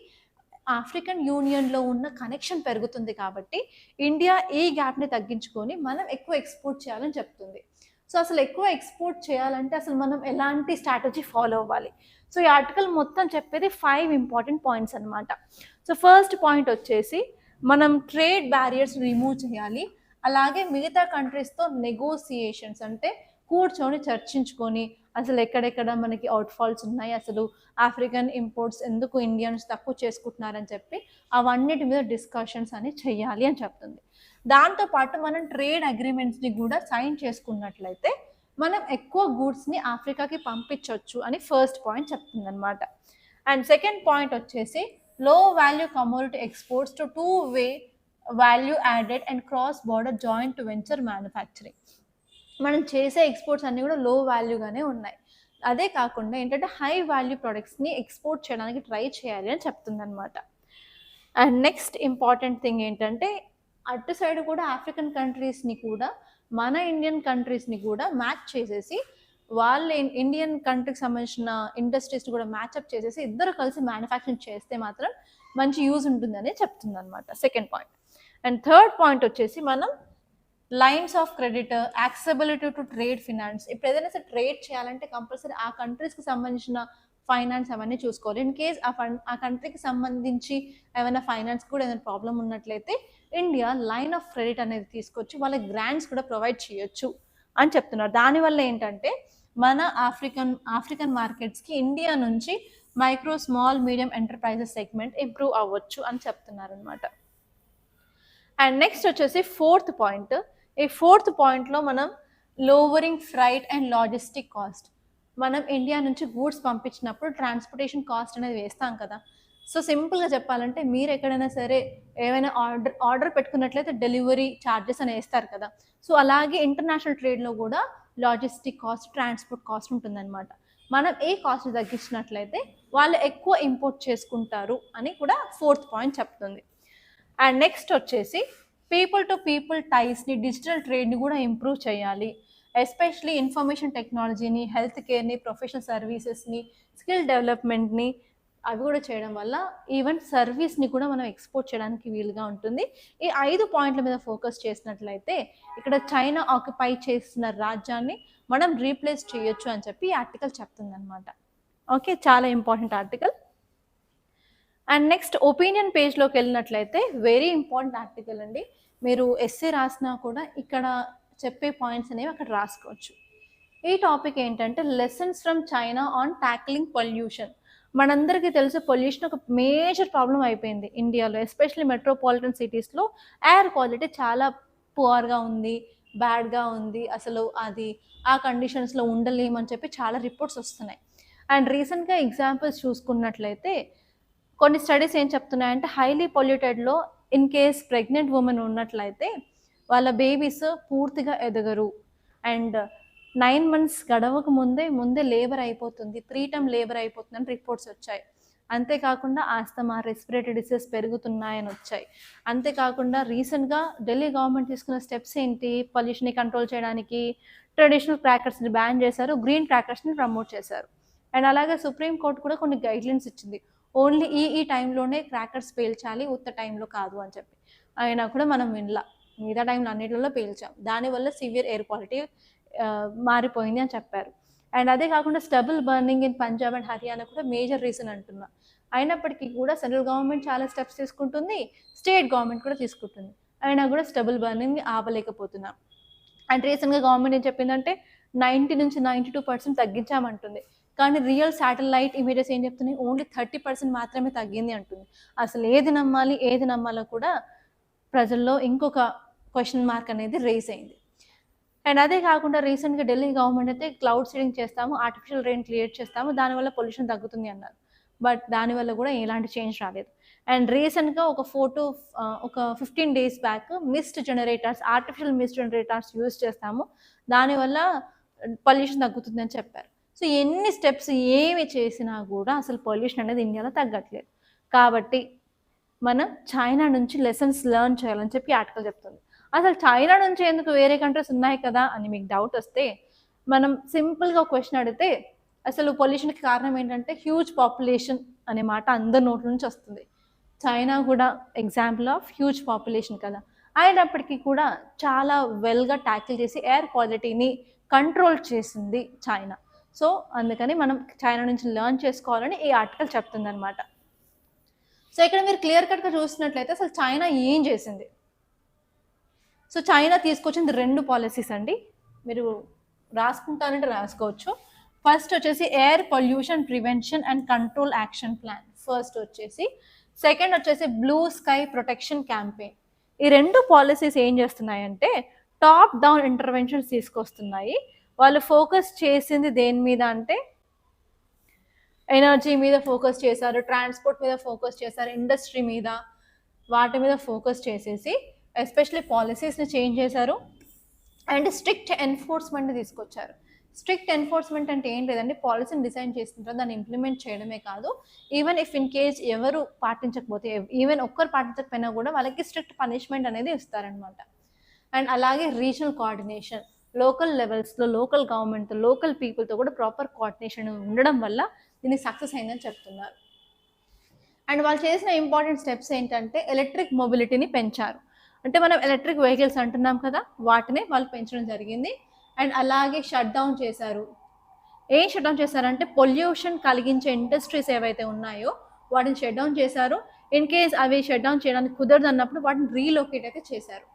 ఆఫ్రికన్ యూనియన్లో ఉన్న కనెక్షన్ పెరుగుతుంది కాబట్టి ఇండియా ఈ గ్యాప్ని తగ్గించుకొని మనం ఎక్కువ ఎక్స్పోర్ట్ చేయాలని చెప్తుంది. సో అసలు ఎక్కువ ఎక్స్పోర్ట్ చేయాలంటే అసలు మనం ఎలాంటి స్ట్రాటజీ ఫాలో అవ్వాలి? సో ఈ ఆర్టికల్ మొత్తం చెప్పేది 5 ఇంపార్టెంట్ పాయింట్స్ అనమాట. సో ఫస్ట్ పాయింట్ వచ్చేసి మనం ట్రేడ్ బ్యారియర్స్ రిమూవ్ చేయాలి. అలాగే మిగతా కంట్రీస్తో నెగోసియేషన్స్ అంటే కూర్చొని చర్చించుకొని అసలు ఎక్కడెక్కడ మనకి అవుట్ఫాల్స్ ఉన్నాయి, అసలు ఆఫ్రికన్ ఇంపోర్ట్స్ ఎందుకు ఇండియన్స్ తక్కువ చేసుకుంటున్నారని చెప్పి అవన్నిటి మీద డిస్కషన్స్ అని చెయ్యాలి అని చెప్తుంది. దాంతోపాటు మనం ట్రేడ్ అగ్రిమెంట్స్ని కూడా సైన్ చేసుకున్నట్లయితే మనం ఎక్కువ గూడ్స్ని ఆఫ్రికాకి పంపించవచ్చు అని ఫస్ట్ పాయింట్ చెప్తుంది అనమాట. అండ్ సెకండ్ పాయింట్ వచ్చేసి లో value commodity exports to 2-way value added and cross border joint venture manufacturing. మనం చేసే ఎక్స్పోర్ట్స్ అన్నీ కూడా లో వాల్యూగానే ఉన్నాయి. అదే కాకుండా ఏంటంటే హై వాల్యూ ప్రొడక్ట్స్ని ఎక్స్పోర్ట్ చేయడానికి ట్రై చేయాలి అని చెప్తుంది అనమాట. అండ్ నెక్స్ట్ ఇంపార్టెంట్ థింగ్ ఏంటంటే అటు సైడ్ కూడా ఆఫ్రికన్ కంట్రీస్ని కూడా మన ఇండియన్ కంట్రీస్ని కూడా మ్యాచ్ చేసేసి వాళ్ళ ఇండియన్ కంట్రీకి సంబంధించిన ఇండస్ట్రీస్ని కూడా మ్యాచ్అప్ చేసేసి ఇద్దరు కలిసి మ్యానుఫ్యాక్చరింగ్ చేస్తే మాత్రం మంచి యూజ్ ఉంటుందని చెప్తుంది అనమాట second point. And third point వచ్చేసి మనం lines of credit, accessibility to trade finance. ఇప్పుడు ఏదైనా సరే ట్రేడ్ చేయాలంటే కంపల్సరీ ఆ కంట్రీస్కి సంబంధించిన ఫైనాన్స్ అవన్నీ చూసుకోవాలి. ఇన్ కేస్ ఆ కంట్రీకి సంబంధించి ఏమైనా ఫైనాన్స్ కూడా ఏదైనా ప్రాబ్లం ఉన్నట్లయితే ఇండియా లైన్ ఆఫ్ క్రెడిట్ అనేది తీసుకొచ్చి వాళ్ళకి గ్రాంట్స్ కూడా ప్రొవైడ్ చేయొచ్చు అని చెప్తున్నారు. దానివల్ల ఏంటంటే మన ఆఫ్రికన్ మార్కెట్స్కి ఇండియా నుంచి micro small medium enterprises segment improve అవ్వచ్చు అని చెప్తున్నారు అనమాట. అండ్ నెక్స్ట్ వచ్చేసి ఫోర్త్ పాయింట్. ఈ ఫోర్త్ పాయింట్లో మనం lowering freight and logistic cost. మనం ఇండియా నుంచి గూడ్స్ పంపించినప్పుడు ట్రాన్స్పోర్టేషన్ కాస్ట్ అనేది వేస్తాం కదా. సో సింపుల్గా చెప్పాలంటే మీరు ఎక్కడైనా సరే ఏమైనా ఆర్డర్ పెట్టుకున్నట్లయితే డెలివరీ ఛార్జెస్ అని వేస్తారు కదా. సో అలాగే ఇంటర్నేషనల్ ట్రేడ్లో కూడా లాజిస్టిక్ కాస్ట్, ట్రాన్స్పోర్ట్ కాస్ట్ ఉంటుందన్నమాట. మనం ఏ కాస్ట్ తగ్గించినట్లయితే వాళ్ళు ఎక్కువ ఇంపోర్ట్ చేసుకుంటారు అని కూడా ఫోర్త్ పాయింట్ చెప్తుంది. అండ్ నెక్స్ట్ వచ్చేసి పీపుల్ టు పీపుల్ టైస్ని, డిజిటల్ ట్రేడ్ని కూడా ఇంప్రూవ్ చేయాలి. ఎస్పెషలీ ఇన్ఫర్మేషన్ టెక్నాలజీని, హెల్త్ కేర్ని, ప్రొఫెషనల్ సర్వీసెస్ని, స్కిల్ డెవలప్మెంట్ని అవి కూడా చేయడం వల్ల ఈవెన్ సర్వీస్ని కూడా మనం ఎక్స్పోర్ట్ చేయడానికి వీలుగా ఉంటుంది. ఈ 5 పాయింట్ల మీద ఫోకస్ చేసినట్లయితే ఇక్కడ చైనా ఆక్యుపై చేసిన రాజ్యాన్ని మనం రీప్లేస్ చేయొచ్చు అని చెప్పి ఈ ఆర్టికల్ చెప్తుంది అనమాట. ఓకే, చాలా important article. And next opinion పేజ్లోకి వెళ్ళినట్లయితే వెరీ ఇంపార్టెంట్ ఆర్టికల్ అండి. మీరు ఎస్సే రాసినా కూడా ఇక్కడ చెప్పే పాయింట్స్ అనేవి అక్కడ రాసుకోవచ్చు. ఈ టాపిక్ ఏంటంటే lessons from China on tackling pollution. మనందరికీ తెలుసు పొల్యూషన్ ఒక మేజర్ ప్రాబ్లం అయిపోయింది ఇండియాలో. ఎస్పెషల్లీ మెట్రోపాలిటన్ సిటీస్లో ఎయిర్ క్వాలిటీ చాలా పువర్గా ఉంది, బ్యాడ్గా ఉంది. అసలు అది ఆ కండిషన్స్లో ఉండలేమని చెప్పి చాలా రిపోర్ట్స్ వస్తున్నాయి. అండ్ రీసెంట్గా ఎగ్జాంపుల్స్ చూసుకున్నట్లయితే కొన్ని స్టడీస్ ఏం చెప్తున్నాయంటే హైలీ పొల్యూటెడ్లో ఇన్ కేస్ ప్రెగ్నెంట్ ఉమెన్ ఉన్నట్లయితే వాళ్ళ బేబీస్ పూర్తిగా ఎదగరు. అండ్ 9 months గడవక ముందే లేబర్ అయిపోతుంది, ప్రీటర్మ్ లేబర్ అయిపోతుందని రిపోర్ట్స్ వచ్చాయి. అంతేకాకుండా ఆస్తమా, రెస్పిరేటరీ డిసీజ్ పెరుగుతున్నాయని వచ్చాయి. అంతేకాకుండా రీసెంట్గా ఢిల్లీ గవర్నమెంట్ తీసుకున్న స్టెప్స్ ఏంటి? పొల్యూషన్ని కంట్రోల్ చేయడానికి ట్రెడిషనల్ క్రాకర్స్ని బ్యాన్ చేశారు, గ్రీన్ క్రాకర్స్ని ప్రమోట్ చేశారు. అండ్ అలాగే సుప్రీంకోర్టు కూడా కొన్ని గైడ్లైన్స్ ఇచ్చింది, ఓన్లీ ఈ టైంలోనే క్రాకర్స్ పేల్చాలి, ఉత్త టైంలో కాదు అని చెప్పి. అయినా కూడా మనం వినలా, మిగతా టైంలో అన్నిటిలో పేల్చాం. దానివల్ల సివియర్ ఎయిర్ క్వాలిటీ మారిపోయింది అని చెప్పారు. అండ్ అదే కాకుండా stubble burning in Punjab and Haryana కూడా మేజర్ రీజన్ అంటున్నా. అయినప్పటికీ కూడా సెంట్రల్ గవర్నమెంట్ చాలా స్టెప్స్ తీసుకుంటుంది, స్టేట్ గవర్నమెంట్ కూడా తీసుకుంటుంది. అయినా కూడా స్టబుల్ బర్నింగ్ని ఆపలేకపోతున్నాం. అండ్ రీసెంట్గా గవర్నమెంట్ ఏం చెప్పిందంటే 90 నుంచి 92% తగ్గించామంటుంది. కానీ రియల్ శాటిలైట్ ఇమేజెస్ ఏం చెప్తున్నాయి? ఓన్లీ 30% మాత్రమే తగ్గింది అంటుంది. అసలు ఏది నమ్మాలి, ఏది నమ్మాలో కూడా ప్రజల్లో ఇంకొక క్వశ్చన్ మార్క్ అనేది రేస్ అయింది. అండ్ అదే కాకుండా రీసెంట్గా ఢిల్లీ గవర్నమెంట్ అయితే క్లౌడ్ సీడింగ్ చేస్తాము, ఆర్టిఫిషియల్ రెయిన్ క్రియేట్ చేస్తాము, దానివల్ల పొల్యూషన్ తగ్గుతుంది అన్నారు. బట్ దానివల్ల కూడా ఎలాంటి చేంజ్ రాలేదు. అండ్ రీసెంట్గా ఒక 15 days back mist generators, artificial mist generators use చేస్తాము, దానివల్ల పొల్యూషన్ తగ్గుతుంది అని చెప్పారు. సో ఎన్ని స్టెప్స్ ఏమి చేసినా కూడా అసలు పొల్యూషన్ అనేది ఇండియాలో తగ్గట్లేదు. కాబట్టి మనం చైనా నుంచి లెసన్స్ లెర్న్ చేయాలని చెప్పి ఆర్టికల్ చెప్తుంది. అసలు చైనా నుంచి ఎందుకు, వేరే కంట్రీస్ ఉన్నాయి కదా అని మీకు డౌట్ వస్తే మనం సింపుల్గా క్వశ్చన్ అడిగితే అసలు పొల్యూషన్కి కారణం ఏంటంటే హ్యూజ్ పాపులేషన్ అనే మాట అందరి నోట్ల నుంచి వస్తుంది. చైనా కూడా ఎగ్జాంపుల్ ఆఫ్ హ్యూజ్ పాపులేషన్ కదా. అయినప్పటికీ కూడా చాలా వెల్గా ట్యాకిల్ చేసి ఎయిర్ క్వాలిటీని కంట్రోల్ చేసింది చైనా. సో అందుకని మనం చైనా నుంచి లెర్న్ చేసుకోవాలని ఈ ఆర్టికల్ చెప్తుందన్నమాట. సో ఇక్కడ మీరు క్లియర్ కట్గా చూసినట్లయితే అసలు చైనా ఏం చేసింది. సో చైనా తీసుకొచ్చింది 2 పాలసీస్ అండి, మీరు రాసుకుంటానంటే రాసుకోవచ్చు. ఫస్ట్ వచ్చేసి air pollution prevention and control action plan first వచ్చేసి, సెకండ్ వచ్చేసి బ్లూ స్కై ప్రొటెక్షన్ క్యాంపెయిన్. ఈ 2 పాలసీస్ ఏం చేస్తున్నాయంటే టాప్ డౌన్ ఇంటర్వెన్షన్స్ తీసుకొస్తున్నాయి. వాళ్ళు ఫోకస్ చేసింది దేని మీద అంటే ఎనర్జీ మీద ఫోకస్ చేశారు, ట్రాన్స్పోర్ట్ మీద ఫోకస్ చేశారు, ఇండస్ట్రీ మీద, వాటి మీద ఫోకస్ చేసేసి ఎస్పెషలీ పాలసీస్ని చేంజ్ చేశారు అండ్ స్ట్రిక్ట్ ఎన్ఫోర్స్మెంట్ తీసుకొచ్చారు. స్ట్రిక్ట్ ఎన్ఫోర్స్మెంట్ అంటే ఏం లేదండి, పాలసీని డిజైన్ చేస్తుంటారు, దాన్ని ఇంప్లిమెంట్ చేయడమే కాదు, ఈవెన్ ఇఫ్ ఇన్ కేస్ ఎవరు పాటించకపోతే, ఈవెన్ ఒక్కరు పాటించకపోయినా కూడా వాళ్ళకి స్ట్రిక్ట్ పనిష్మెంట్ అనేది ఇస్తారనమాట. అండ్ అలాగే రీజనల్ కోఆర్డినేషన్, లోకల్ లెవెల్స్లో లోకల్ గవర్నమెంట్తో లోకల్ పీపుల్తో కూడా ప్రాపర్ కోఆర్డినేషన్ ఉండడం వల్ల దీన్ని సక్సెస్ అయిందని చెప్తున్నారు. అండ్ వాళ్ళు చేసిన ఇంపార్టెంట్ స్టెప్స్ ఏంటంటే ఎలక్ట్రిక్ మొబిలిటీని పెంచారు. అంటే మనం ఎలక్ట్రిక్ వెహికల్స్ అంటున్నాం కదా, వాటిని వాళ్ళు పెంచడం జరిగింది. అండ్ అలాగే షట్ డౌన్ చేశారు. ఏం షట్ డౌన్ చేశారంటే పొల్యూషన్ కలిగించే ఇండస్ట్రీస్ ఏవైతే ఉన్నాయో వాటిని షట్ డౌన్ చేశారు. ఇన్ కేస్ అవి షట్ డౌన్ చేయడానికి కుదరదు అన్నప్పుడు వాటిని రీలొకేట్ అయితే చేశారు.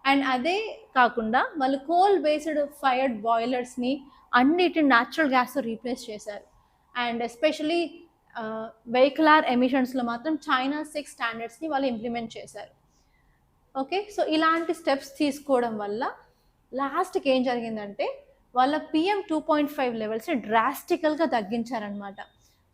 అండ్ అదే కాకుండా వాళ్ళు కోల్ బేస్డ్ ఫైర్డ్ బాయిలర్స్ని అన్నిటిని న్యాచురల్ గ్యాస్తో రీప్లేస్ చేశారు. అండ్ ఎస్పెషలీ వెహికులర్ ఎమిషన్స్లో మాత్రం చైనా 6 స్టాండర్డ్స్ని వాళ్ళు ఇంప్లిమెంట్ చేశారు. ఓకే, సో ఇలాంటి స్టెప్స్ తీసుకోవడం వల్ల లాస్ట్కి ఏం జరిగిందంటే వాళ్ళ PM 2.5 లెవెల్స్ని డ్రాస్టికల్గా తగ్గించారనమాట.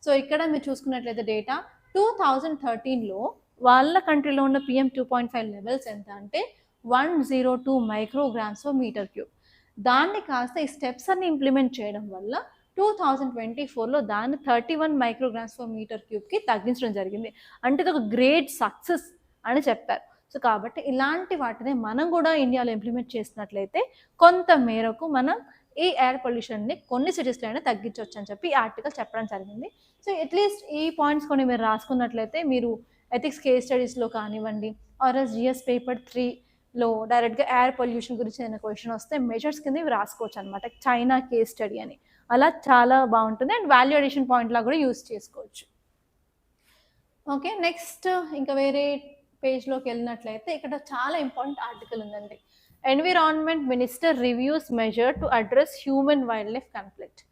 సో ఇక్కడ మీరు చూసుకున్నట్లయితే డేటా 2013లో వాళ్ళ కంట్రీలో ఉన్న PM 2.5 లెవెల్స్ ఎంత అంటే 102 మైక్రోగ్రామ్స్ పర్ మీటర్ క్యూబ్. దాన్ని కాస్త ఈ స్టెప్స్ అన్ని ఇంప్లిమెంట్ చేయడం వల్ల 2024లో దాన్ని 31 మైక్రోగ్రామ్స్ పర్ మీటర్ క్యూబ్కి తగ్గించడం జరిగింది. అంటే ఇది ఒక గ్రేట్ సక్సెస్ అని చెప్పారు. సో కాబట్టి ఇలాంటి వాటిని మనం కూడా ఇండియాలో ఇంప్లిమెంట్ చేసినట్లయితే కొంత మేరకు మనం ఈ ఎయిర్ పొల్యూషన్ని కొన్ని సిటీస్లో అయినా తగ్గించవచ్చు అని చెప్పి ఈ ఆర్టికల్ చెప్పడం జరిగింది. సో అట్లీస్ట్ ఈ పాయింట్స్ కొన్ని మీరు రాసుకున్నట్లయితే మీరు ఎథిక్స్ కేస్ స్టడీస్లో కానివ్వండి, ఆర్ఎస్ జిఎస్ పేపర్ 3లో డైరెక్ట్గా ఎయిర్ పొల్యూషన్ గురించి ఏదైనా క్వశ్చన్ వస్తే మెజర్స్ కింద ఇవి రాసుకోవచ్చు అనమాట, చైనా కేస్ స్టడీ అని. అలా చాలా బాగుంటుంది అండ్ వాల్యూ అడిషన్ పాయింట్లా కూడా యూస్ చేసుకోవచ్చు. ఓకే, నెక్స్ట్ ఇంకా వేరే పేజ్లోకి వెళ్ళినట్లయితే ఇక్కడ చాలా ఇంపార్టెంట్ ఆర్టికల్ ఉందండి. Environment minister reviews measure to address human wild life conflict.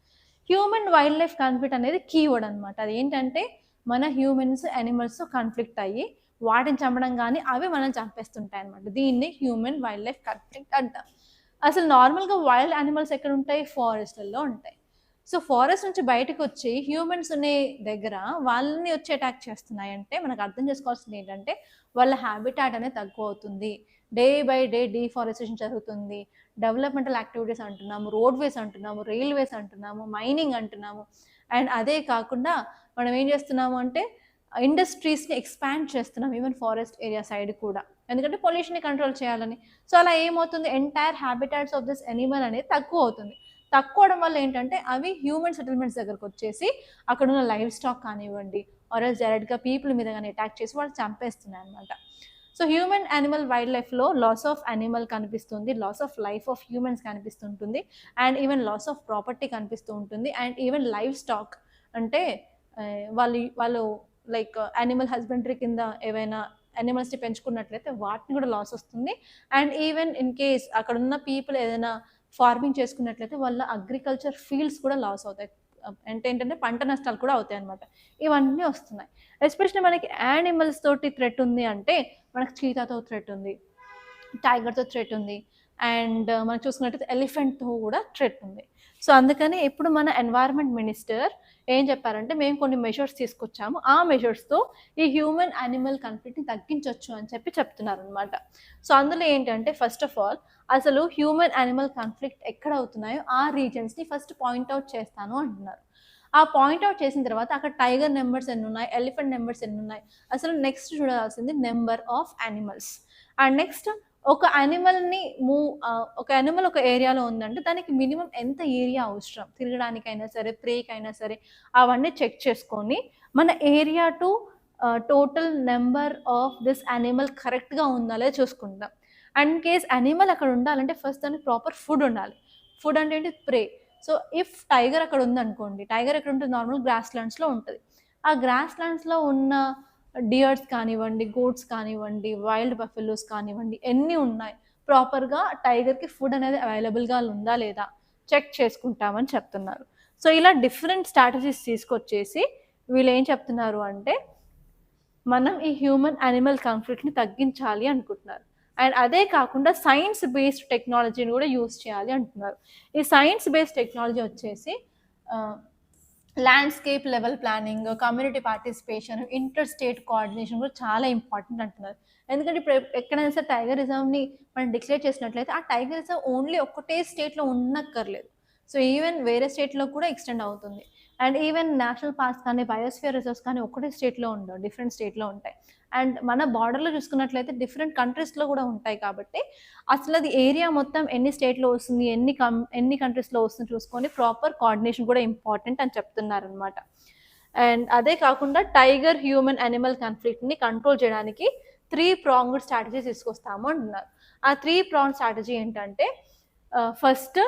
Human wild life conflict అనేది కీవర్డ్ అనమాట. అది ఏంటంటే మన హ్యూమన్స్ యానిమల్స్తో కాన్ఫ్లిక్ట్ అయ్యి వాటిని చంపడం కానీ అవి మనం చంపేస్తుంటాయి అనమాట. దీన్ని హ్యూమన్ వైల్డ్ లైఫ్ కాన్ఫ్లిక్ట్ అంటాం. అసలు నార్మల్గా వైల్డ్ యానిమల్స్ ఎక్కడ ఉంటాయి? ఫారెస్ట్లలో ఉంటాయి. సో ఫారెస్ట్ నుంచి బయటకు వచ్చి హ్యూమన్స్ అనే దగ్గర వాళ్ళని వచ్చి అటాక్ చేస్తున్నాయి అంటే మనకు అర్థం చేసుకోవాల్సింది ఏంటంటే వాళ్ళ హ్యాబిటాట్ అనేది తక్కువ అవుతుంది, డే బై డే డీఫారెస్టేషన్ జరుగుతుంది, డెవలప్మెంటల్ యాక్టివిటీస్ అంటున్నాము, రోడ్వేస్ అంటున్నాము, రైల్వేస్ అంటున్నాము, మైనింగ్ అంటున్నాము. అండ్ అదే కాకుండా మనం ఏం చేస్తున్నాము అంటే ఇండస్ట్రీస్ని ఎక్స్పాండ్ చేస్తున్నాం ఈవెన్ ఫారెస్ట్ ఏరియా సైడ్ కూడా, ఎందుకంటే పొల్యూషన్ని కంట్రోల్ చేయాలని. సో అలా ఏమవుతుంది, entire habitats of this Animal అనేది తక్కువ అవుతుంది. తక్కువ అవడం వల్ల ఏంటంటే అవి హ్యూమన్ సెటిల్మెంట్స్ దగ్గరకు వచ్చేసి అక్కడ ఉన్న లైవ్ స్టాక్ కానివ్వండి ఆర్ఎల్స్ డైరెక్ట్గా పీపుల్ మీద కానీ అటాక్ చేసి వాళ్ళు చంపేస్తున్నాయి అనమాట. సో హ్యూమన్ యానిమల్ వైల్డ్ లైఫ్లో లాస్ ఆఫ్ యానిమల్ కనిపిస్తుంది, loss of life of humans కనిపిస్తుంటుంది, and even loss of property కనిపిస్తూ ఉంటుంది, అండ్ ఈవెన్ లైవ్ స్టాక్ అంటే వాళ్ళు లైక్ యానిమల్ హస్బెండరీ కింద ఏవైనా యానిమల్స్ని పెంచుకున్నట్లయితే వాటిని కూడా లాస్ వస్తుంది. అండ్ ఈవెన్ ఇన్ కేస్ అక్కడ ఉన్న పీపుల్ ఏదైనా ఫార్మింగ్ చేసుకున్నట్లయితే వాళ్ళ అగ్రికల్చర్ ఫీల్డ్స్ కూడా లాస్ అవుతాయి, అంటే ఏంటంటే పంట నష్టాలు కూడా అవుతాయి అనమాట. ఇవన్నీ వస్తున్నాయి. ఎస్పెషల్లీ మనకి యానిమల్స్ తోటి థ్రెట్ ఉంది అంటే మనకు చీతాతో థ్రెట్ ఉంది, టైగర్తో థ్రెట్ ఉంది, అండ్ మనం చూసుకున్నట్టయితే ఎలిఫెంట్తో కూడా థ్రెట్ ఉంది. సో అందుకని ఇప్పుడు మన ఎన్వైర్న్మెంట్ మినిస్టర్ ఏం చెప్పారంటే మేము కొన్ని మెజర్స్ తీసుకొచ్చాము, ఆ మెజర్స్తో ఈ హ్యూమన్ యానిమల్ కాన్ఫ్లిక్ట్ని తగ్గించవచ్చు అని చెప్పి చెప్తున్నారు అనమాట. సో అందులో ఏంటంటే ఫస్ట్ ఆఫ్ ఆల్ అసలు హ్యూమన్ యానిమల్ కాన్ఫ్లిక్ట్ ఎక్కడ అవుతున్నాయో ఆ రీజన్స్ని ఫస్ట్ పాయింట్అవుట్ చేస్తాను అంటున్నారు. ఆ పాయింట్అవుట్ చేసిన తర్వాత అక్కడ టైగర్ నెంబర్స్ ఎన్ని ఉన్నాయి, ఎలిఫెంట్ నెంబర్స్ ఎన్ని ఉన్నాయి, అసలు నెక్స్ట్ చూడాల్సింది number of animals. And next ఒక యానిమల్ ఒక ఏరియాలో ఉందంటే దానికి మినిమం ఎంత ఏరియా అవసరం తిరగడానికైనా సరే, ప్రేకైనా సరే, అవన్నీ చెక్ చేసుకొని మన area to total number of this animal కరెక్ట్గా ఉందా లేదా చూసుకుంటాం. అండ్ కేస్ అనిమల్ అక్కడ ఉండాలంటే ఫస్ట్ దానికి ప్రాపర్ ఫుడ్ ఉండాలి. ఫుడ్ అంటే ఏంటి? ప్రే. సో ఇఫ్ టైగర్ అక్కడ ఉందనుకోండి, టైగర్ ఎక్కడ ఉంటుంది? నార్మల్ గ్రాస్ ల్యాండ్స్లో ఉంటుంది. ఆ గ్రాస్ ల్యాండ్స్లో ఉన్న డియర్స్ కానివ్వండి, గోట్స్ కానివ్వండి, వైల్డ్ బఫెలోస్ కానివ్వండి, ఎన్ని ఉన్నాయి, ప్రాపర్గా టైగర్కి ఫుడ్ అనేది అవైలబుల్గా ఉందా లేదా చెక్ చేసుకుంటామని చెప్తున్నారు. సో ఇలా డిఫరెంట్ స్ట్రాటజీస్ తీసుకొచ్చేసి వీళ్ళు ఏం చెప్తున్నారు అంటే మనం ఈ హ్యూమన్ యానిమల్ కాన్ఫ్లిక్ట్ని తగ్గించాలి అనుకుంటున్నారు. అండ్ అదే కాకుండా సైన్స్ బేస్డ్ టెక్నాలజీని కూడా యూస్ చేయాలి అంటున్నారు. ఈ సైన్స్ బేస్డ్ టెక్నాలజీ వచ్చేసి landscape level planning, community participation, inter state coordination కూడా చాలా ఇంపార్టెంట్ అంటున్నారు. ఎందుకంటే ఇప్పుడు ఎక్కడైనా సరే టైగర్ రిజర్వ్ని మనం డిక్లేర్ చేసినట్లయితే ఆ టైగర్ రిజర్వ్ ఓన్లీ ఒక్కటే స్టేట్లో ఉండక్కర్లేదు. సో ఈవెన్ వేరే స్టేట్లో కూడా ఎక్స్టెండ్ అవుతుంది. అండ్ ఈవెన్ నేషనల్ పార్క్స్ కానీ బయోస్ఫియర్ రిజర్వ్స్ కానీ ఒకటే స్టేట్లో ఉండవు, డిఫరెంట్ స్టేట్లో ఉంటాయి. అండ్ మన బార్డర్లో చూసుకున్నట్లయితే డిఫరెంట్ కంట్రీస్లో కూడా ఉంటాయి. కాబట్టి అసలు అది ఏరియా మొత్తం ఎన్ని స్టేట్లో వస్తుంది, ఎన్ని కంట్రీస్లో వస్తుంది చూసుకొని ప్రాపర్ కోఆర్డినేషన్ కూడా ఇంపార్టెంట్ అని చెప్తున్నారనమాట. అండ్ అదే కాకుండా టైగర్ హ్యూమన్ యానిమల్ కాన్ఫ్లిక్ట్ని కంట్రోల్ చేయడానికి 3 ప్రాంగ్డ్ స్ట్రాటజీ తీసుకొస్తాము అంటున్నారు. ఆ 3 ప్రాంగ్ స్ట్రాటజీ ఏంటంటే ఫస్ట్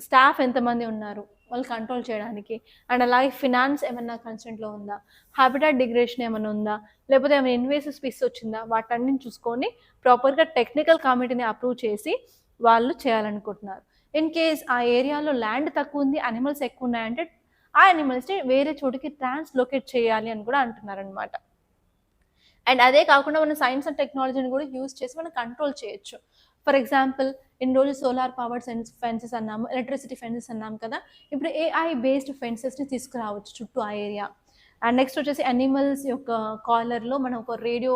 స్టాఫ్ ఎంతమంది ఉన్నారు వాళ్ళు కంట్రోల్ చేయడానికి, అండ్ అలాగే ఫినాన్స్ ఏమన్నా కన్సెంట్లో ఉందా, హ్యాబిటాట్ డిగ్రేషన్ ఏమైనా ఉందా, లేకపోతే ఏమైనా ఇన్వేసివ్ స్పీస్ వచ్చిందా, వాటన్నిటిని చూసుకొని ప్రాపర్గా టెక్నికల్ కమిటీని అప్రూవ్ చేసి వాళ్ళు చేయాలనుకుంటున్నారు. ఇన్ కేస్ ఆ ఏరియాలో ల్యాండ్ తక్కువ ఉంది, అనిమల్స్ ఎక్కువ ఉన్నాయంటే ఆ అనిమల్స్ని వేరే చోటుకి ట్రాన్స్లోకేట్ చేయాలి అని కూడా అంటున్నారనమాట. అండ్ అదే కాకుండా మనం సైన్స్ అండ్ టెక్నాలజీని కూడా యూజ్ చేసి మనం కంట్రోల్ చేయొచ్చు. ఫర్ ఎగ్జాంపుల్ ఇన్ని రోజులు సోలార్ పవర్డ్ ఫెన్సెస్ అన్నాము, ఎలక్ట్రిసిటీ ఫెన్సెస్ అన్నాము కదా, ఇప్పుడు AI బేస్డ్ ఫెన్సెస్ని తీసుకురావచ్చు చుట్టూ ఆ ఏరియా. అండ్ నెక్స్ట్ వచ్చేసి అనిమల్స్ యొక్క కాలర్లో మనం ఒక రేడియో